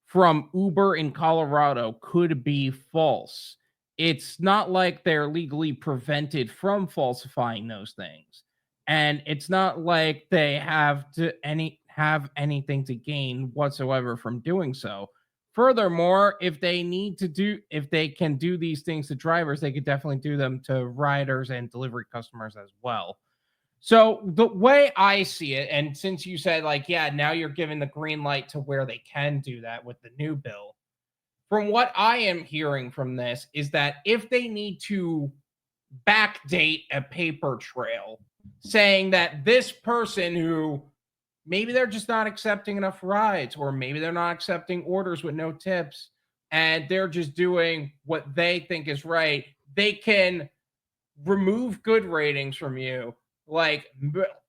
from Uber in Colorado could be false. It's not like they're legally prevented from falsifying those things. And it's not like they have anything to gain whatsoever from doing so. Furthermore, if they can do these things to drivers, they could definitely do them to riders and delivery customers as well. So the way I see it, and since you said, like, yeah, now you're giving the green light to where they can do that with the new bill, from what I am hearing from this is that if they need to backdate a paper trail saying that this person who maybe they're just not accepting enough rides, or maybe they're not accepting orders with no tips, and they're just doing what they think is right, they can remove good ratings from you, like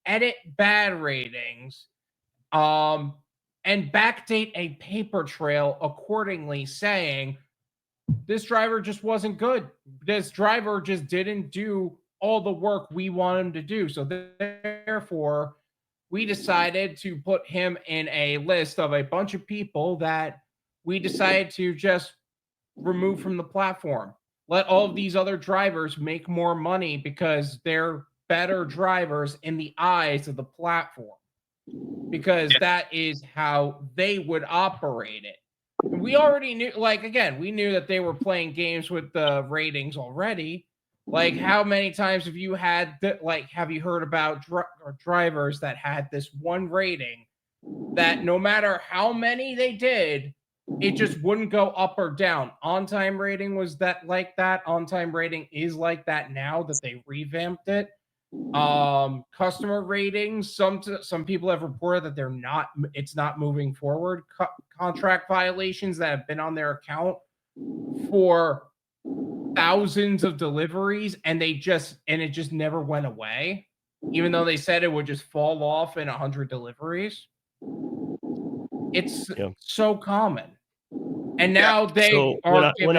edit bad ratings, and backdate a paper trail accordingly, saying this driver just wasn't good. This driver just didn't do all the work we want him to do. So therefore, we decided to put him in a list of a bunch of people that we decided to just remove from the platform. Let all of these other drivers make more money because they're better drivers in the eyes of the platform. because that is how they would operate it. We already knew, like, again, we knew that they were playing games with the ratings already. Like, how many times have you had have you heard about drivers that had this one rating that no matter how many they did, it just wouldn't go up or down? On-time rating was that. On-time rating is like that now that they revamped it. Customer ratings, some people have reported that it's not moving forward. Contract violations that have been on their account for thousands of deliveries, and it just never went away, even though they said it would just fall off in 100 deliveries. It's so common. And now they are when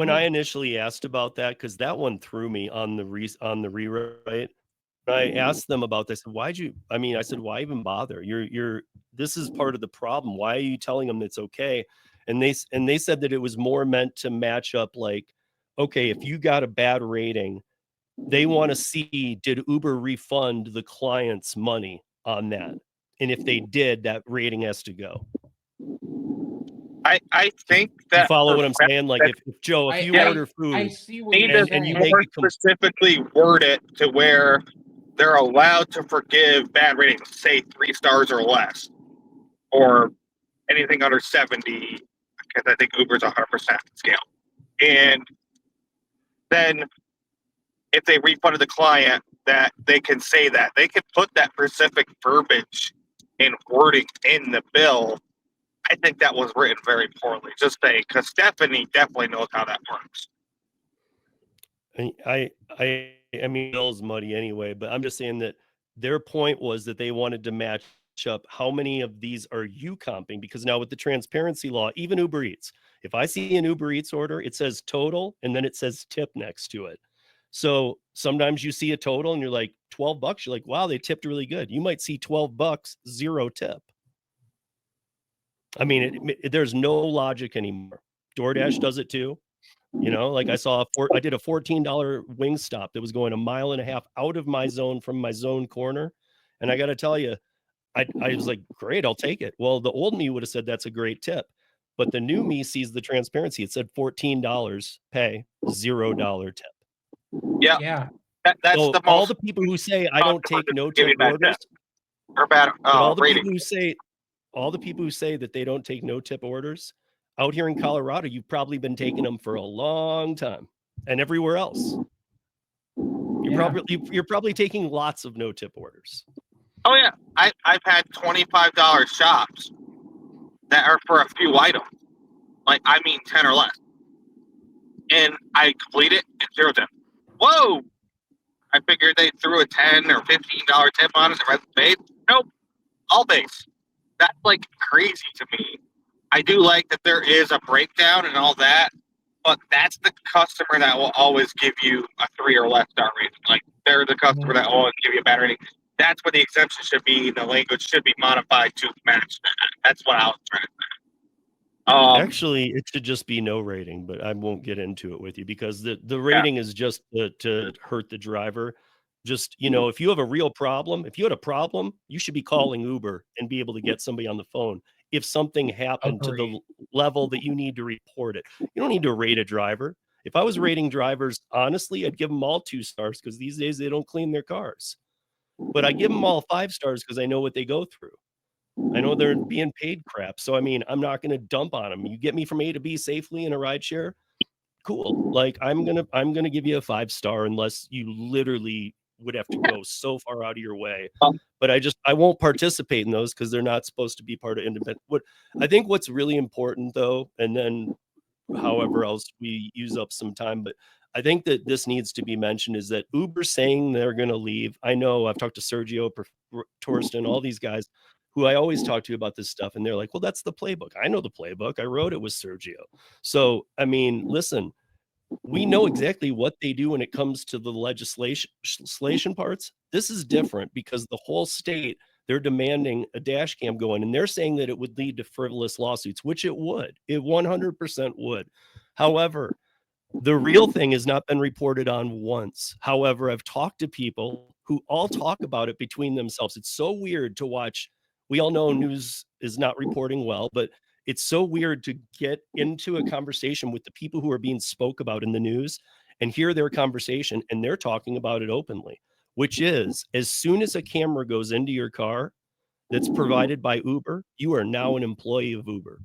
I initially asked about that, because that one threw me on the rewrite. I asked them about this. I said, why even bother? This is part of the problem. Why are you telling them it's okay? And they said that it was more meant to match up, like, okay, if you got a bad rating, they want to see, did Uber refund the client's money on that? And if they did, that rating has to go. I think that, you follow what I'm saying? Like, if Joe, if you order food, I see what need you're to saying. you more specifically word it to where they're allowed to forgive bad ratings, say 3 stars or less, or anything under 70, because I think Uber's 100% scale. And then if they refunded the client, that they can say that. They can put that specific verbiage and wording in the bill. I think that was written very poorly. Just saying, because Stephanie definitely knows how that works. I mean, Bill's muddy anyway, but I'm just saying that their point was that they wanted to match up how many of these are you comping, because now with the transparency law, even Uber Eats, if I see an Uber Eats order, it says total and then it says tip next to it. So sometimes you see a total and you're like $12. You're like, wow, they tipped really good. You might see $12, 0 tip. I mean, there's no logic anymore. DoorDash does it too. You know, like I did a $14 wing stop that was going 1.5 miles out of my zone from my zone corner. And I got to tell you, I was like, great, I'll take it. Well, the old me would have said that's a great tip. But the new me sees the transparency. It said $14 pay, $0 tip. Yeah. Yeah. That's so the most. All the people who say I don't take no tip orders, or bad all the rating. people who say that they don't take no tip orders out here in Colorado, you've probably been taking them for a long time, and everywhere else. You're probably taking lots of no tip orders. Oh yeah, I've had $25 shops that are for a few items, like I mean 10 or less, and I complete it at 0 tip. Whoa! I figured they threw a $10 or $15 tip on it. The rest paid. Nope, all base. That's like crazy to me. I do like that there is a breakdown and all that, but that's the customer that will always give you a 3 or less star rating. Like, they're the customer that will always give you a bad rating. That's what the exemption should be. The language should be modified to match that. That's what I was trying to say. Actually, it should just be no rating, but I won't get into it with you because the rating is just to hurt the driver. Just, you know, if you have a real problem, if you had a problem, you should be calling Uber and be able to get somebody on the phone. If something happened to the level that you need to report it, you don't need to rate a driver. If I was rating drivers, honestly, I'd give them all 2 stars because these days they don't clean their cars. But I give them all 5 stars because I know what they go through. I know they're being paid crap. So, I mean, I'm not going to dump on them. You get me from A to B safely in a rideshare, cool. Like, I'm going to give you a 5-star unless you literally would have to go so far out of your way. But I won't participate in those because they're not supposed to be part of independent. I think what's really important though, and then however else we use up some time, but I think that this needs to be mentioned is that Uber saying they're going to leave. I know I've talked to Sergio, Torsten, all these guys who I always talk to about this stuff. And they're like, well, that's the playbook. I know the playbook. I wrote it with Sergio. So, I mean, listen, we know exactly what they do when it comes to the legislation parts. This is different because the whole state, they're demanding a dash cam going, and they're saying that it would lead to frivolous lawsuits, which it would. It 100% would. However, the real thing has not been reported on once. However, I've talked to people who all talk about it between themselves. It's so weird to watch We all know news is not reporting well, but it's so weird to get into a conversation with the people who are being spoke about in the news and hear their conversation, and they're talking about it openly, which is as soon as a camera goes into your car that's provided by Uber, you are now an employee of Uber.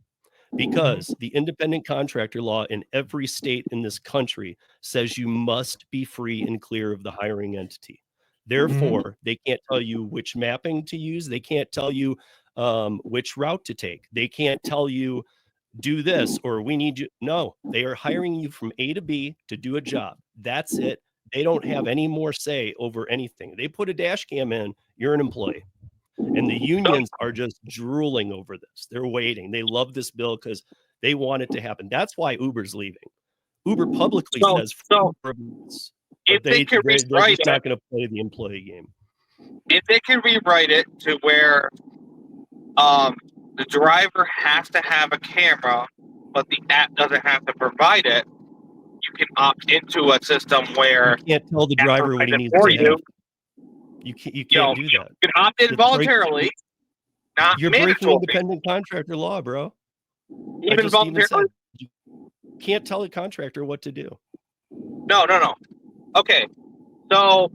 Because the independent contractor law in every state in this country says you must be free and clear of the hiring entity. Therefore, they can't tell you which mapping to use. They can't tell you which route to take. They can't tell you do this or we need you. No, they are hiring you from A to B to do a job. That's it. They don't have any more say over anything. They put a dash cam in, you're an employee. And the unions are just drooling over this. They're waiting. They love this bill because they want it to happen. That's why Uber's leaving. Uber publicly says, if they can rewrite it, not going to play the employee game. If they can rewrite it to where the driver has to have a camera, but the app doesn't have to provide it, you can opt into a system where you can't tell the driver what he needs to have. You can't do that. You can opt in voluntarily. You're breaking independent contractor law, bro. Even voluntarily? You can't tell a contractor what to do. No. Okay. So,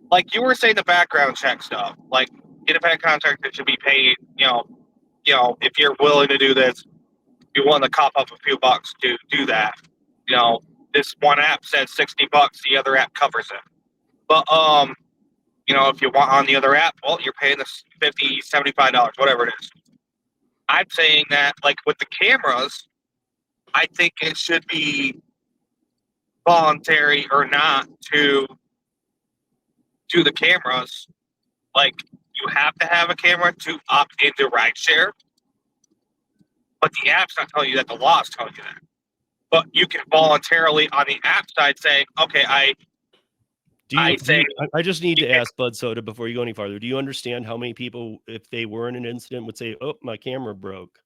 like you were saying, the background check stuff, like independent contractor should be paid, if you're willing to do this, you want to cop up a few bucks to do that. This one app says $60, the other app covers it. But, if you want on the other app, well, you're paying this $50, $75, whatever it is. I'm saying that, like with the cameras, I think it should be voluntary or not to do the cameras. Like, you have to have a camera to opt into rideshare, but the app's not telling you that. The law is telling you that. But you can voluntarily on the app side say, okay, I just need to ask Budsoda before you go any farther. Do you understand how many people, if they were in an incident, would say, "Oh, my camera broke"?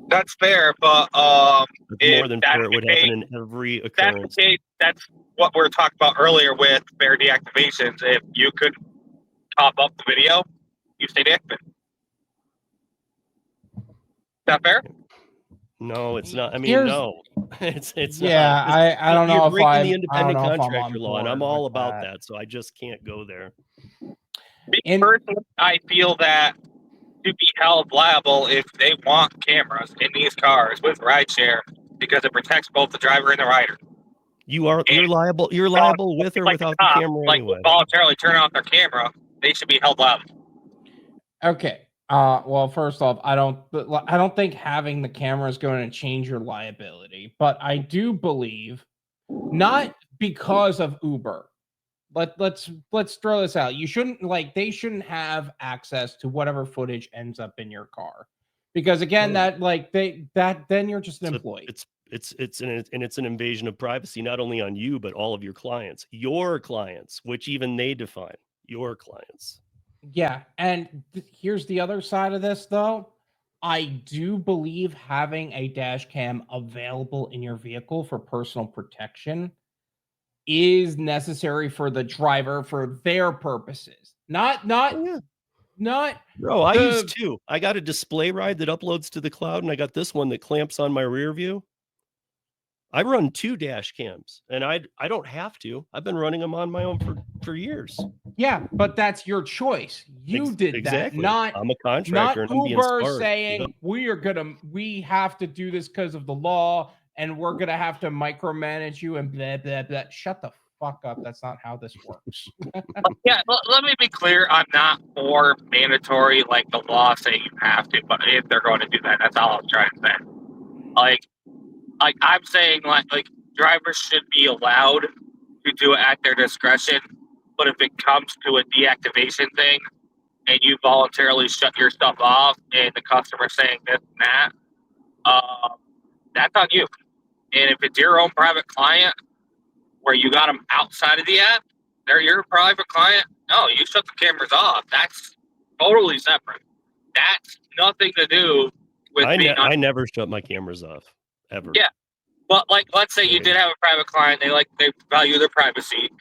That's fair, but more than fair. It would happen in every occurrence. That's what we were talking about earlier with fair deactivations. If you could top up the video, you stay deactivated. Is that fair? No, it's not. I mean, no, it's yeah. Not. I don't know if I the independent contractor law, and I'm all about that, so I just can't go there. Personally, I feel that to be held liable if they want cameras in these cars with rideshare because it protects both the driver and the rider. You're liable. You're liable with or without the camera anyway. Voluntarily turn off their camera, they should be held liable. Okay. Well, first off, I don't think having the camera is going to change your liability, but I do believe, not because of Uber, but let's throw this out. They shouldn't have access to whatever footage ends up in your car, because again, then you're just an employee. It's an invasion of privacy, not only on you but all of your clients, which even they define your clients. Yeah, and here's the other side of this, though. I do believe having a dash cam available in your vehicle for personal protection is necessary for the driver for their purposes. Not. Bro, I use two. I got a display ride that uploads to the cloud, and I got this one that clamps on my rear view. I run 2 dash cams, and I don't have to. I've been running them on my own for years. Yeah, but that's your choice. You did exactly. that, not I'm a contractor. Not Uber saying we have to do this because of the law, and we're gonna have to micromanage you and blah blah blah. Shut the fuck up. That's not how this works. Yeah, let me be clear. I'm not for mandatory like the law saying you have to, but if they're going to do that, that's all I'm trying to say. Like I'm saying, like drivers should be allowed to do it at their discretion. But if it comes to a deactivation thing, and you voluntarily shut your stuff off, and the customer's saying this and that, that's on you. And if it's your own private client, where you got them outside of the app, they're your private client. No, you shut the cameras off. That's totally separate. That's nothing to do with I never shut my cameras off. Ever. Yeah, but like, let's say you did have a private client, they value their privacy,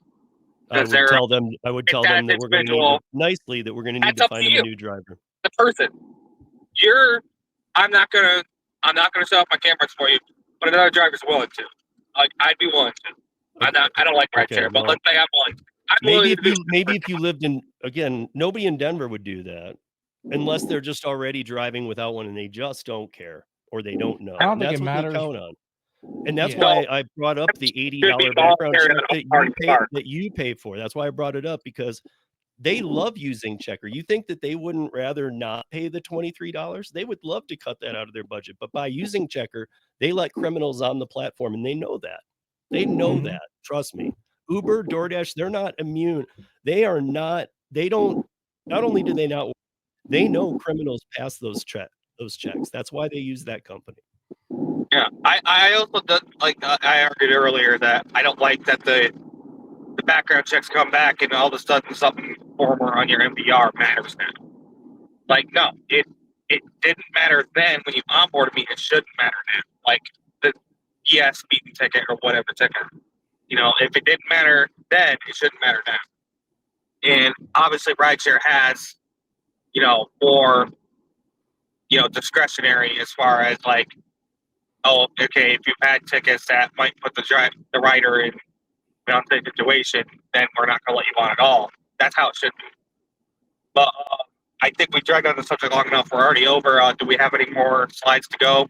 I would tell them that we're going to need nicely that we're going to need to find them a new driver. The person, I'm not gonna set up my cameras for you, but another driver's willing to. Like, I'd be willing to. I don't like rideshare, but let's say I'm willing. Maybe if you lived in, again, nobody in Denver would do that unless they're just already driving without one and they just don't care or they don't know. I don't think that's it what matters. They count on. And that's why I brought up the $80 background check that you pay for. That's why I brought it up, because they love using Checker. You think that they wouldn't rather not pay the $23? They would love to cut that out of their budget. But by using Checker, they let criminals on the platform, and they know that. They know that. Trust me. Uber, DoorDash, they're not immune. They are not. They don't. Not only do they not, they know criminals pass those checks. That's why they use that company. Yeah, I also I argued earlier that I don't like that the background checks come back and all of a sudden something former on your MVR matters now. Like, no, it didn't matter then when you onboarded me. It shouldn't matter now. Like the speeding ticket or whatever ticket. If it didn't matter then, it shouldn't matter now. And obviously, rideshare has, more, discretionary as far as like, oh, okay, if you've had tickets that might put the rider in an unsafe situation, then we're not going to let you on at all. That's how it should be. But I think we dragged on the subject long enough. We're already over. Do we have any more slides to go?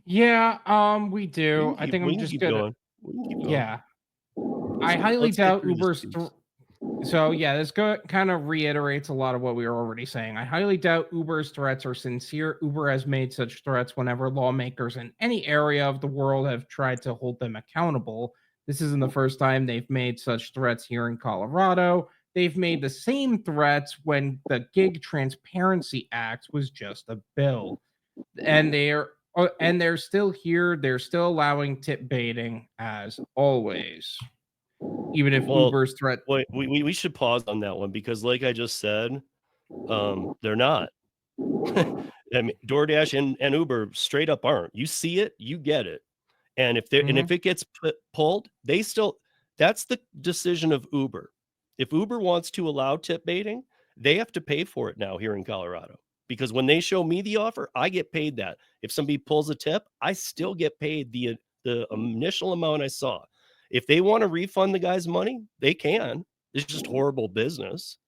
Yeah, we do. I think I'm just gonna. Yeah, I highly doubt Uber's. So yeah, this kind of reiterates a lot of what we were already saying. I highly doubt Uber's threats are sincere. Uber has made such threats whenever lawmakers in any area of the world have tried to hold them accountable. This isn't the first time they've made such threats here in Colorado. They've made the same threats when the Gig Transparency Act was just a bill. And they're still here. They're still allowing tip baiting as always. Even if Uber's threat. Wait, we should pause on that one, because like I just said, they're not. I mean, DoorDash and Uber straight up aren't. You see it, you get it. And if it gets pulled, that's the decision of Uber. If Uber wants to allow tip baiting, they have to pay for it now here in Colorado. Because when they show me the offer, I get paid that. If somebody pulls a tip, I still get paid the initial amount I saw. If they want to refund the guy's money, they can. It's just horrible business.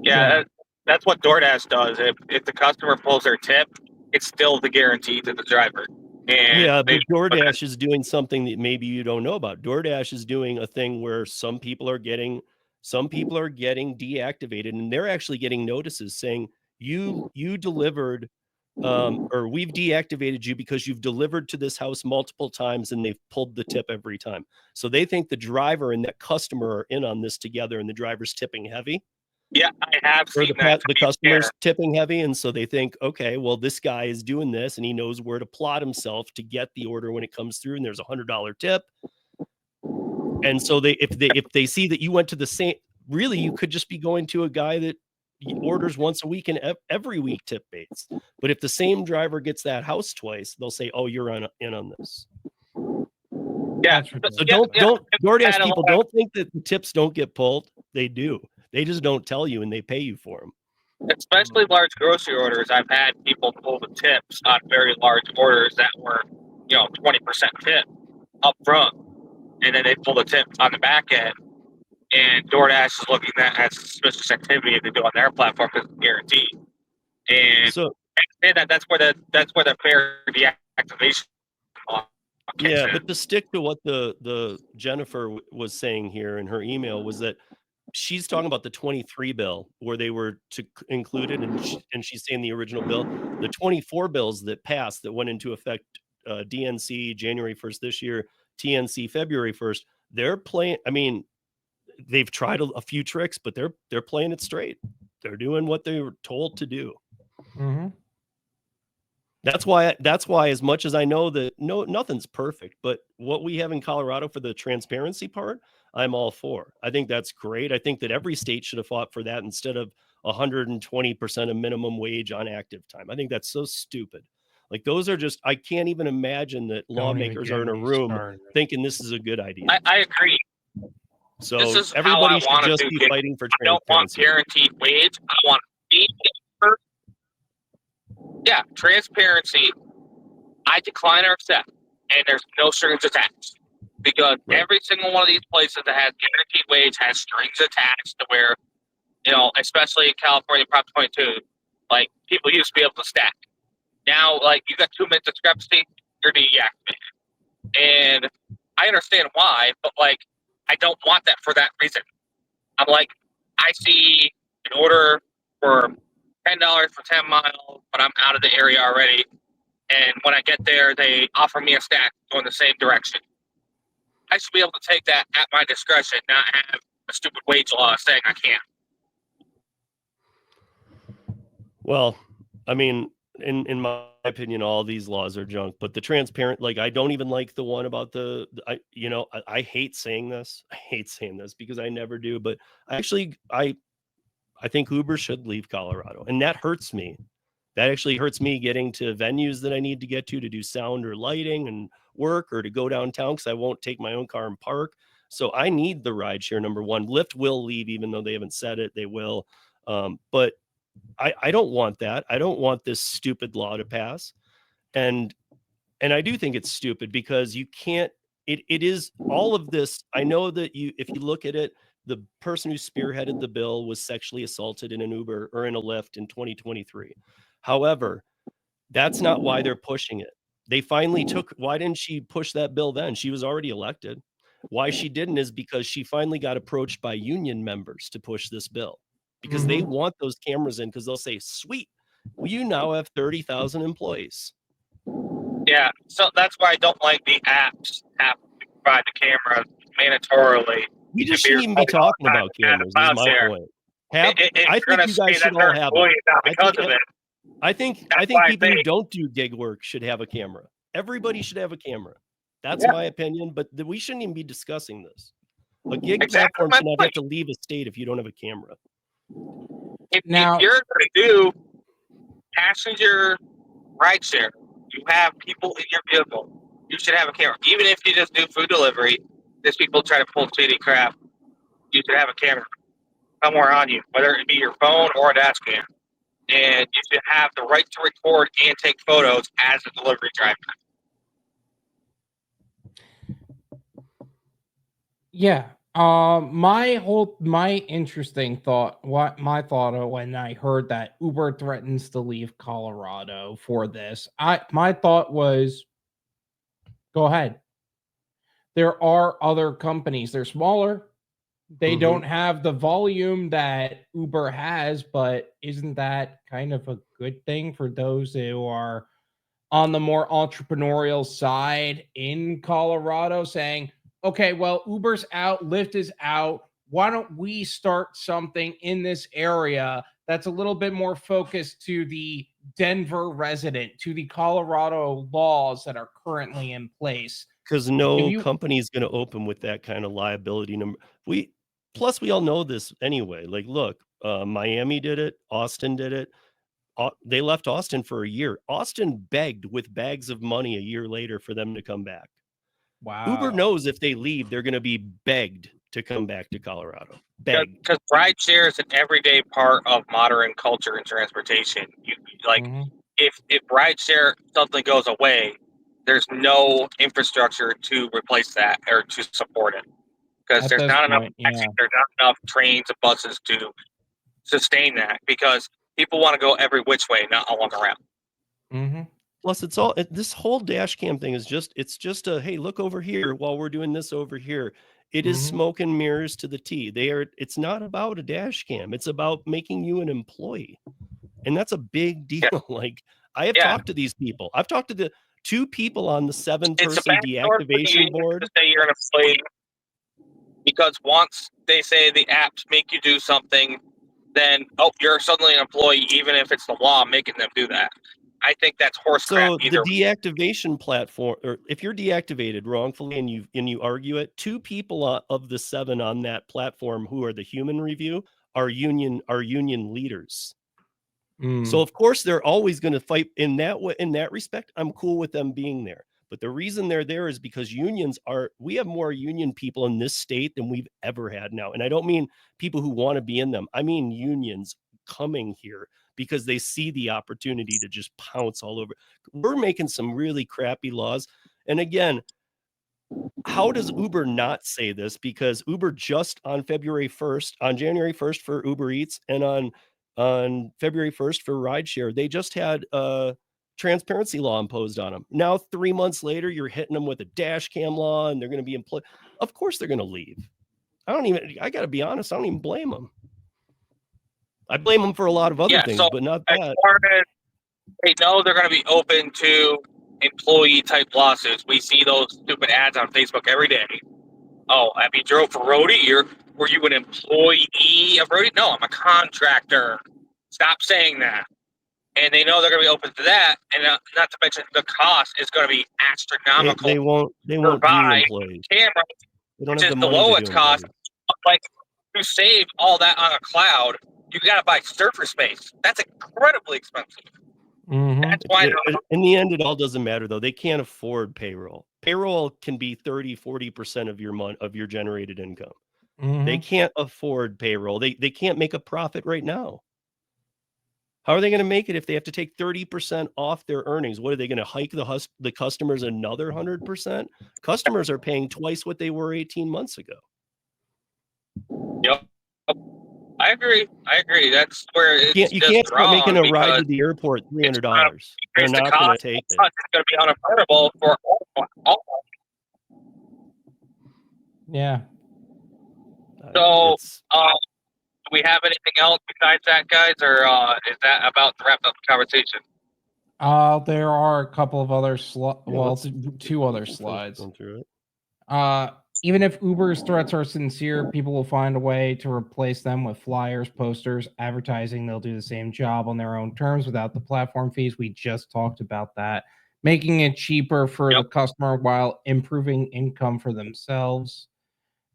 Yeah, that's what DoorDash does. If the customer pulls their tip, it's still the guarantee to the driver. And but DoorDash is doing something that maybe you don't know about. DoorDash is doing a thing where some people are getting deactivated, and they're actually getting notices saying you delivered or we've deactivated you because you've delivered to this house multiple times, and they've pulled the tip every time. So they think the driver and that customer are in on this together, and the driver's tipping heavy. Yeah, I have seen that. The customer's tipping heavy, and so they think, okay, well, this guy is doing this, and he knows where to plot himself to get the order when it comes through, and there's $100 tip. And so if they see that you went to the same, really, you could just be going to a guy that orders once a week and every week tip baits. But if the same driver gets that house twice, they'll say, oh, you're in on this. Yeah. So don't DoorDash people don't think that the tips don't get pulled. They do. They just don't tell you, and they pay you for them. Especially large grocery orders. I've had people pull the tips on very large orders that were, 20% tip up front, and then they pull the tip on the back end. And DoorDash is looking at that as suspicious activity they do on their platform because it's guaranteed. And so that's where the fair deactivation. Yeah, but to stick to what the Jennifer was saying here in her email was that she's talking about the 23 bill where they were to include it, and she's saying the original bill, the 24 bills that passed that went into effect DNC January 1st this year, TNC February 1st. They're playing. I mean, they've tried a few tricks, but they're playing it straight. They're doing what they were told to do. Mm-hmm. That's why, as much as I know that nothing's perfect, but what we have in Colorado for the transparency part, I'm all for. I think that's great. I think that every state should have fought for that instead of 120% of minimum wage on active time. I think that's so stupid. Like, those are just, I can't even imagine that lawmakers are in a room thinking this is a good idea. I agree. So this is how everybody I should want to just do be gigs. fighting for I don't want transparency. guaranteed wage. I want transparency. I decline or accept, and there's no strings attached. Because every single one of these places that has guaranteed wage has strings attached to where, especially in California, Prop 22, like people used to be able to stack. Now, like you got 2 minutes discrepancy, you're deactivated. And I understand why, but like I don't want that for that reason. I'm like, I see an order for $10 for 10 miles, but I'm out of the area already. And when I get there, they offer me a stack going the same direction. I should be able to take that at my discretion, not have a stupid wage law saying I can't. Well, I mean, in my opinion, all these laws are junk, but the transparent, like, I don't even like the one about I hate saying this. I hate saying this because I never do, but I think Uber should leave Colorado, and that hurts me. That actually hurts me getting to venues that I need to get to do sound or lighting and work, or to go downtown because I won't take my own car and park. So I need the rideshare, number one. Lyft will leave, even though they haven't said it, they will. But I don't want that. I don't want this stupid law to pass. And I do think it's stupid because you can't, it is all of this. I know that if you look at it, the person who spearheaded the bill was sexually assaulted in an Uber or in a Lyft in 2023. However, that's not why they're pushing it. They finally why didn't she push that bill then? She was already elected. Why she didn't is because she finally got approached by union members to push this bill, because they want those cameras in, because they'll say, sweet, well, you now have 30,000 employees. Yeah, so that's why I don't like the apps have to provide the camera mandatorily. We just shouldn't even be talking about cameras, is my point. I think you guys should all have them. I think people who don't do gig work should have a camera. Everybody should have a camera. That's my opinion, but we shouldn't even be discussing this. A gig platform should not have to leave a state if you don't have a camera. If you're going to do passenger rideshare, you have people in your vehicle, you should have a camera. Even if you just do food delivery, there's people try to pull shady crap, you should have a camera somewhere on you, whether it be your phone or a dash cam. And you should have the right to record and take photos as a delivery driver. Yeah. My interesting thought, my thought when I heard that Uber threatens to leave Colorado for this, my thought was, go ahead. There are other companies. They're smaller. They don't have the volume that Uber has, but isn't that kind of a good thing for those who are on the more entrepreneurial side in Colorado, saying, okay, well, Uber's out, Lyft is out. Why don't we start something in this area that's a little bit more focused to the Denver resident, to the Colorado laws that are currently in place? Because no company is going to open with that kind of liability number. Plus, we all know this anyway. Like, look, Miami did it. Austin did it. They left Austin for a year. Austin begged with bags of money a year later for them to come back. Wow. Uber knows if they leave, they're going to be begged to come back to Colorado. Begged. Because rideshare is an everyday part of modern culture and transportation. If rideshare something goes away, there's no infrastructure to replace that or to support it. Because there's not enough there's not enough trains and buses to sustain that, because people want to go every which way, not along around. Plus, this whole dash cam thing is just a, hey, look over here while we're doing this over here. It is smoke and mirrors to the T. It's not about a dash cam. It's about making you an employee. And that's a big deal. Yeah. Like, I have talked to these people. I've talked to the 2 people on the 7-person deactivation board. To say you're an employee, because once they say the apps make you do something, then you're suddenly an employee, even if it's the law making them do that. I think that's horse crap. So the deactivation platform, or if you're deactivated wrongfully and you argue it, 2 people of the 7 on that platform who are the human review are union leaders. So of course they're always going to fight in that way. In that respect, I'm cool with them being there. But the reason they're there is because we have more union people in this state than we've ever had now. And I don't mean people who want to be in them. I mean unions coming here because they see the opportunity to just pounce all over. We're making some really crappy laws. And again, how does Uber not say this? Because Uber just on January 1st for Uber Eats and on February 1st for Rideshare, they just had a transparency law imposed on them. Now, 3 months later, you're hitting them with a dash cam law and they're going to be employed. Of course they're going to leave. I got to be honest, I don't even blame them. I blame them for a lot of other things, but not that. As far as they know they're going to be open to employee type lawsuits. We see those stupid ads on Facebook every day. Oh, have you drove for Rodeo? Were you an employee of Rodeo? No, I'm a contractor. Stop saying that. And they know they're going to be open to that, and not to mention the cost is going to be astronomical. They won't do employees. Camera, which is the lowest cost. Like to save all that on a cloud, you got to buy server space. That's incredibly expensive. Mm-hmm. That's why. In the end, it all doesn't matter though. They can't afford payroll. Payroll can be 30-40% of your generated income. Mm-hmm. They can't afford payroll. They can't make a profit right now. How are they going to make it if they have to take 30% off their earnings? What are they going to hike the customers another 100%? Customers are paying twice what they were 18 months ago. Yep. I agree. That's where it's you can't start making a ride to the airport $300. They're not going to take it. It's going to be unaffordable for all. Yeah. So, do we have anything else besides that, guys, or is that about to wrap up the conversation? There are a couple of other two other slides. Going through it. Even if Uber's threats are sincere, people will find a way to replace them with flyers, posters, advertising. They'll do the same job on their own terms without the platform fees. We just talked about that. Making it cheaper for the customer while improving income for themselves.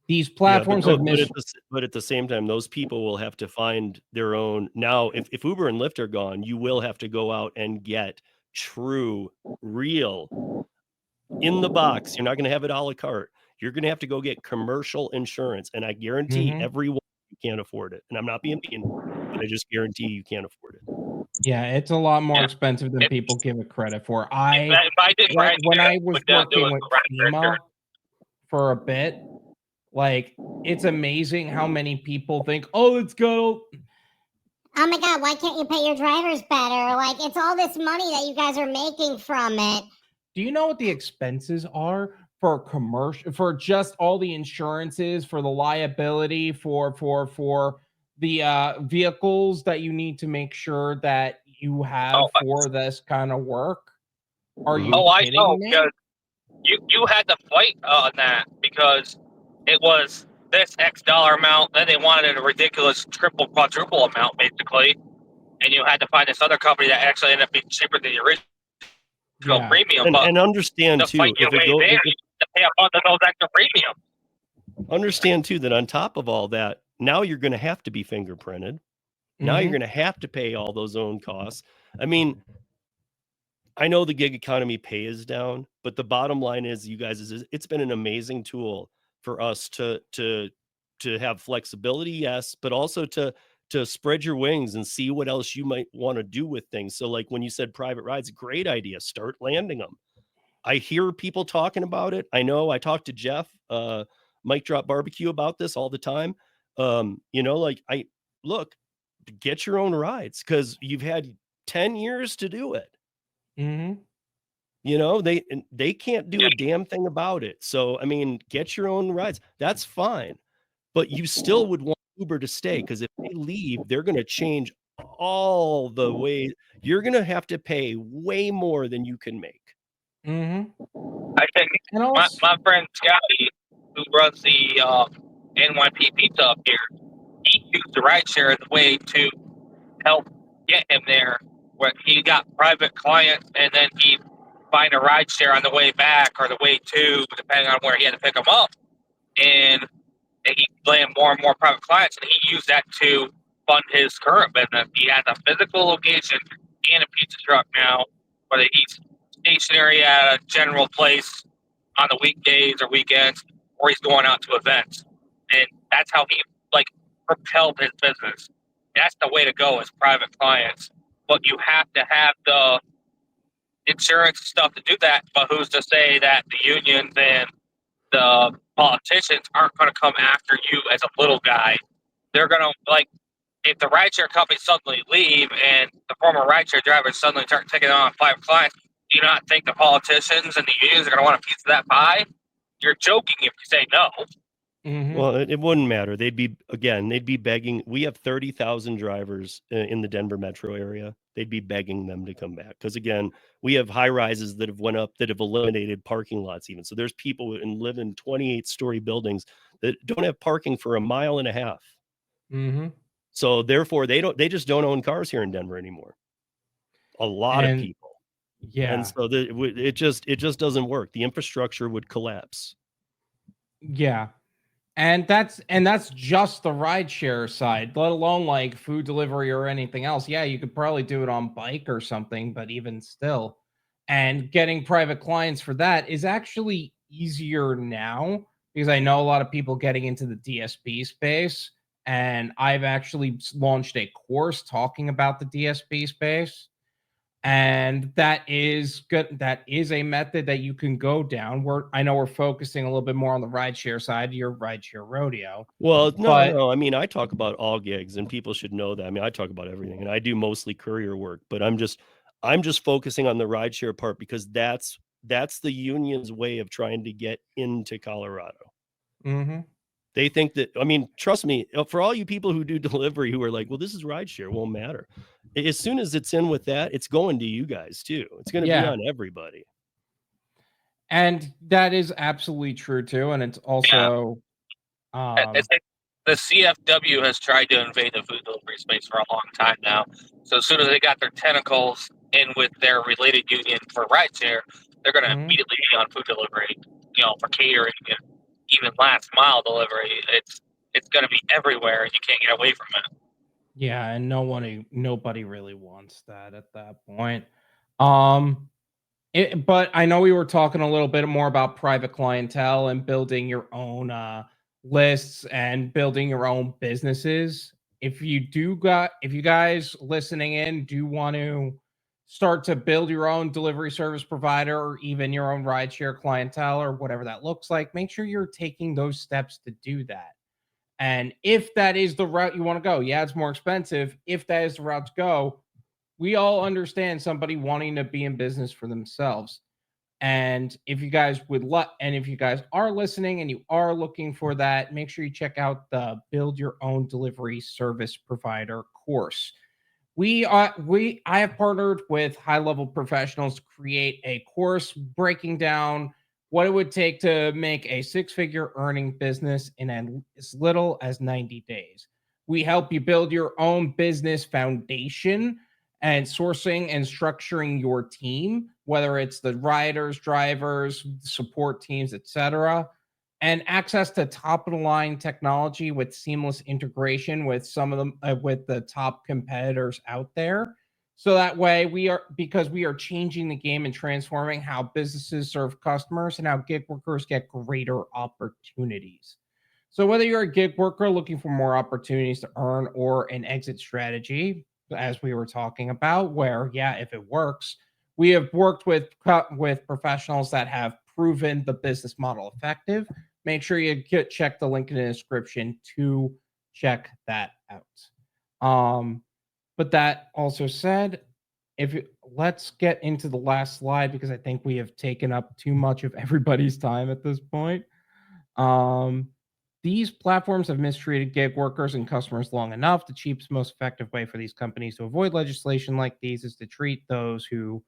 These platforms but at the same time, those people will have to find their own. Now, if Uber and Lyft are gone, you will have to go out and get true, real, in the box. You're not going to have it a la carte. You're going to have to go get commercial insurance. And I guarantee everyone you can't afford it. And I'm not being mean, but I just guarantee you can't afford it. Yeah, it's a lot more expensive than people give it credit for. When I was working with FEMA for a bit, like, it's amazing how many people think, oh, let's go. Oh my God, why can't you pay your drivers better? Like, it's all this money that you guys are making from it. Do you know what the expenses are for commercial, for just all the insurances, for the liability, for the vehicles that you need to make sure that you have for this kind of work? Are you kidding me? Because you had to fight on that because it was this X dollar amount, then they wanted a ridiculous triple, quadruple amount, basically. And you had to find this other company that actually ended up being cheaper than the original premium. And understand, too, if it goes, to pay a bunch of those extra premium. Understand, too, that on top of all that, now you're going to have to be fingerprinted. Now you're going to have to pay all those own costs. I mean, I know the gig economy pay is down, but the bottom line is, you guys, it's been an amazing tool for us to have flexibility, yes, but also to spread your wings and see what else you might want to do with things. So like when you said private rides, great idea. Start landing them. I hear people talking about it. I know I talk to Jeff, Mike Drop Barbecue, about this all the time. Get your own rides because you've had 10 years to do it. They can't do a damn thing about it. So, I mean, get your own rides. That's fine. But you still would want Uber to stay because if they leave, they're going to change all the ways. You're going to have to pay way more than you can make. I think my friend Scotty, who runs the NYP pizza up here, he used the rideshare as a way to help get him there. Where he got private clients, and then he find a rideshare on the way back or the way to, depending on where he had to pick them up. And he landed more and more private clients, and he used that to fund his current business. He has a physical location and a pizza truck now, where he's stationary at a general place on the weekdays or weekends, or he's going out to events. And that's how he propelled his business. That's the way to go as private clients. But you have to have the insurance stuff to do that. But who's to say that the unions and the politicians aren't going to come after you as a little guy? They're going to, if the rideshare companies suddenly leave and the former rideshare drivers suddenly start taking on private clients, do you not think the politicians and the unions are going to want a piece of that pie? You're joking if you say no. Mhm. Well, it wouldn't matter. They'd be begging. We have 30,000 drivers in the Denver metro area. They'd be begging them to come back because, again, we have high rises that have went up that have eliminated parking lots even. So there's people who live in 28-story buildings that don't have parking for a mile and a half. Mhm. So therefore, they just don't own cars here in Denver anymore. A lot of people. Yeah. And so it just doesn't work. The infrastructure would collapse. Yeah. And that's just the rideshare side, let alone like food delivery or anything else. Yeah, you could probably do it on bike or something, but even still. And getting private clients for that is actually easier now because I know a lot of people getting into the DSP space. And I've actually launched a course talking about the DSP space. And that is good. That is a method that you can go down. I know we're focusing a little bit more on the rideshare side, your Rideshare Rodeo. Well, But- no. I mean, I talk about all gigs, and people should know that. I mean, I talk about everything, and I do mostly courier work. But I'm just focusing on the rideshare part because that's the union's way of trying to get into Colorado. Mhm. They think that, I mean, trust me, for all you people who do delivery who are like, well, this is rideshare, won't matter. As soon as it's in with that, it's going to you guys too. It's going to be Yeah. on everybody. And that is absolutely true too. And it's also It's like the CFW has tried to invade the food delivery space for a long time now. So as soon as they got their tentacles in with their related union for rideshare, they're going to Mhm. immediately be on food delivery, for catering and even last mile delivery. It's going to be everywhere, and you can't get away from it. Yeah, and nobody really wants that at that point. But I know we were talking a little bit more about private clientele and building your own lists and building your own businesses. If you guys listening in do want to start to build your own delivery service provider or even your own rideshare clientele or whatever that looks like, make sure you're taking those steps to do that. And if that is the route you want to go, yeah, it's more expensive. If that is the route to go, we all understand somebody wanting to be in business for themselves. And if you guys if you guys are listening and you are looking for that, make sure you check out the Build Your Own Delivery Service Provider course. I have partnered with high-level professionals to create a course breaking down what it would take to make a six-figure earning business in as little as 90 days. We help you build your own business foundation and sourcing and structuring your team, whether it's the riders, drivers, support teams, etc., and access to top of the line technology with seamless integration with some of them with the top competitors out there. So that way we are changing the game and transforming how businesses serve customers and how gig workers get greater opportunities. So whether you're a gig worker looking for more opportunities to earn or an exit strategy, as we were talking about, where if it works, we have worked with professionals that have proven the business model effective. Make sure you check the link in the description to check that out. But that also said, let's get into the last slide because I think we have taken up too much of everybody's time at this point. These platforms have mistreated gig workers and customers long enough. The cheapest, most effective way for these companies to avoid legislation like these is to treat those who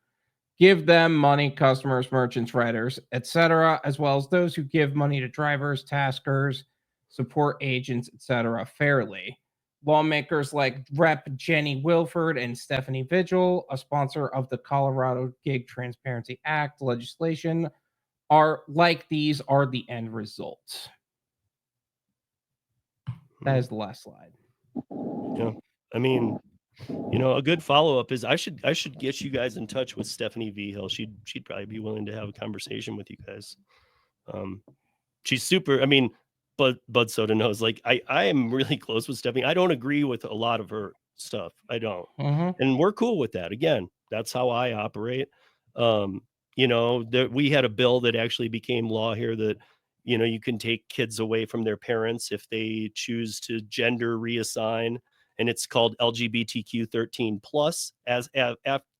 give them money, customers, merchants, riders, etc., as well as those who give money to drivers, taskers, support agents, etc., fairly. Lawmakers like Rep. Jenny Wilford and Stephanie Vigil, a sponsor of the Colorado Gig Transparency Act legislation, are the end result. That is the last slide. Yeah. I mean, You know, a good follow-up is I should get you guys in touch with Stephanie Veho. She'd probably be willing to have a conversation with you guys. She's super. I mean, Budsoda knows. Like I am really close with Stephanie. I don't agree with a lot of her stuff. I don't, and we're cool with that. Again, that's how I operate. You know, we had a bill that actually became law here that, you know, you can take kids away from their parents if they choose to gender reassign, and it's called LGBTQ 13 plus. As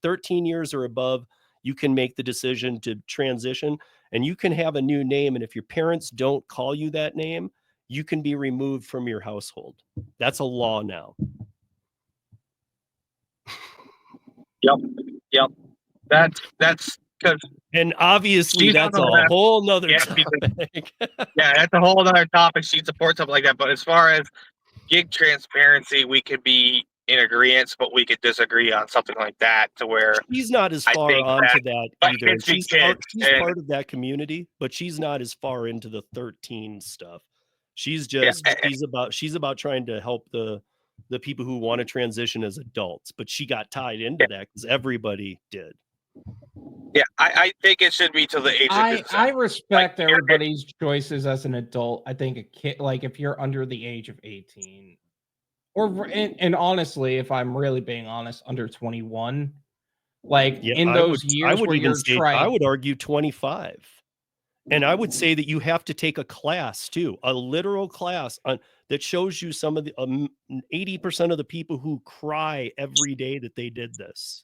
13 years or above, you can make the decision to transition, and you can have a new name. And if your parents don't call you that name, you can be removed from your household. That's a law now. Yep. That's because, and obviously she's that's on a the left. whole nother Yeah, topic. yeah, that's a whole other topic. She supports something like that. But as far as gig transparency, we could be in agreement, but we could disagree on something like that to where She's not as I far think onto that, that like, either. And kids be she's kids, part of that community, but she's not as far into the 13 stuff. She's just she's about trying to help the people who want to transition as adults, but she got tied into that because everybody did. Yeah, I think it should be to the age of consent. I respect everybody's choices as an adult. I think a kid, like if you're under the age of 18, or and honestly, if I'm really being honest, under 21, like in those years where you're trying, I would argue 25. And I would say that you have to take a class too, a literal class that shows you some of the 80% of the people who cry every day that they did this.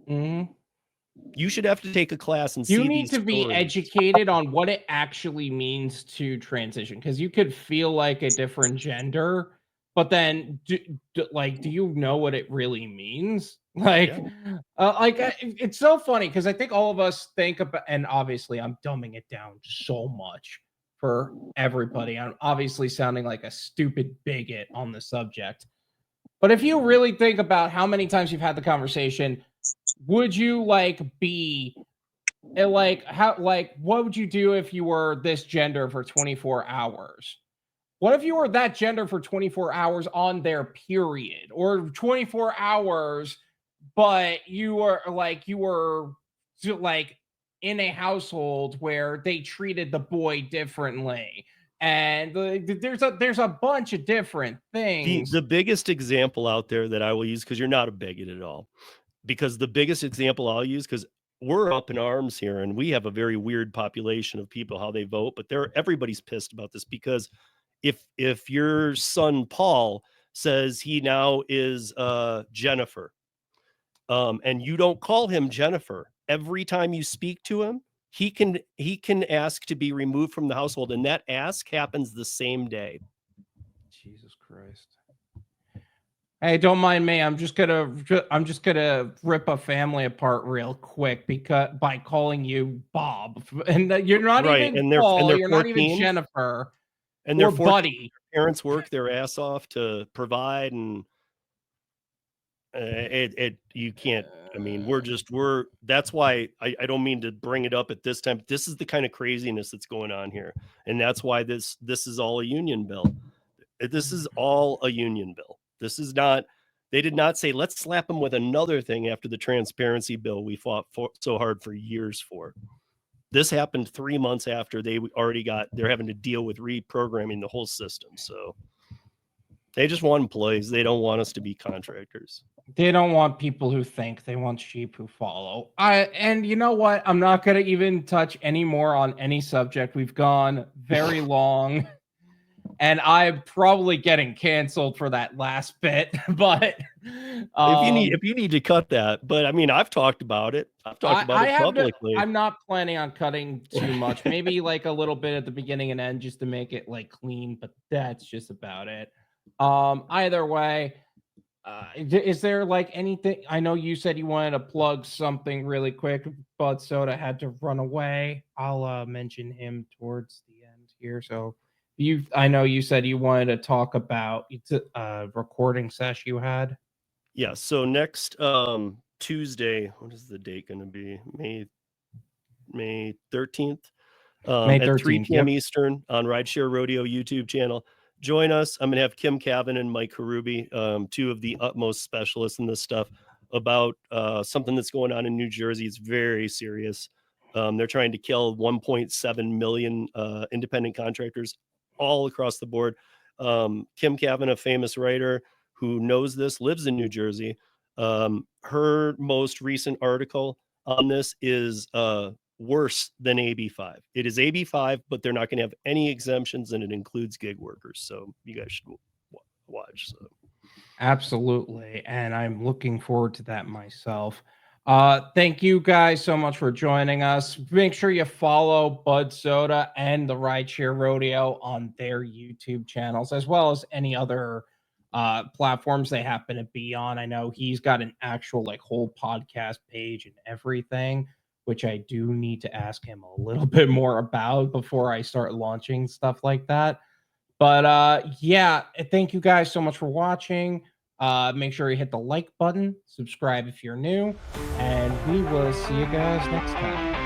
You should have to take a class and see you need to be stories. educated on what it actually means to transition, because you could feel like a different gender, but then do you know what it really means? Like, it's so funny because I think all of us think about, and obviously I'm dumbing it down so much for everybody. I'm obviously sounding like a stupid bigot on the subject, but if you really think about how many times you've had the conversation, would you be what would you do if you were this gender for 24 hours? What if you were that gender for 24 hours on their period, or 24 hours, but you were in a household where they treated the boy differently? And there's a bunch of different things. The biggest example out there that I will use, because you're not a bigot at all, because the biggest example I'll use, because we're up in arms here and we have a very weird population of people, how they vote, but everybody's pissed about this, because if your son Paul says he now is Jennifer, and you don't call him Jennifer, every time you speak to him, he can ask to be removed from the household, and that ask happens the same day. Jesus Christ. Hey, don't mind me. I'm just gonna rip a family apart real quick by calling you Bob, and you're not even Paul. You're not even Jennifer. And their buddy. Parents work their ass off to provide, and you can't. I mean, that's why I don't mean to bring it up at this time. This is the kind of craziness that's going on here, and that's why this is all a union bill. This is all a union bill. This is not. They did not say, let's slap them with another thing after the transparency bill we fought so hard for years for. This happened 3 months after they're having to deal with reprogramming the whole system. So they just want employees. They don't want us to be contractors. They don't want people who think. They want sheep who follow. And you know what? I'm not going to even touch any more on any subject. We've gone very long. And I'm probably getting canceled for that last bit, but if you need to cut that, but I mean, I've talked about it. I've talked about it publicly. I'm not planning on cutting too much. Maybe a little bit at the beginning and end just to make it clean, but that's just about it. Either way, is there anything? I know you said you wanted to plug something really quick. Budsoda had to run away. I'll mention him towards the end here. So. I know you said you wanted to talk about recording sesh you had. Yeah. So next Tuesday, what is the date going to be? May 13th. May 13th, at 3 p.m. Eastern on Rideshare Rodeo YouTube channel. join us. I'm going to have Kim Cavan and Mike Karubi, two of the utmost specialists in this stuff, about something that's going on in New Jersey. It's very serious. They're trying to kill 1.7 million independent contractors all across the board. Kim Cavan, a famous writer who knows this, lives in New Jersey. Her most recent article on this is worse than AB5. It is AB5, but they're not going to have any exemptions, and it includes gig workers. So you guys should watch. So. Absolutely. And I'm looking forward to that myself. Thank you guys so much for joining us. Make sure you follow Budsoda and the Rideshare Rodeo on their YouTube channels, as well as any other platforms they happen to be on. I know he's got an actual like whole podcast page and everything, which I do need to ask him a little bit more about before I start launching stuff like that. But yeah, thank you guys so much for watching. Make sure you hit the like button, subscribe if you're new, and we will see you guys next time.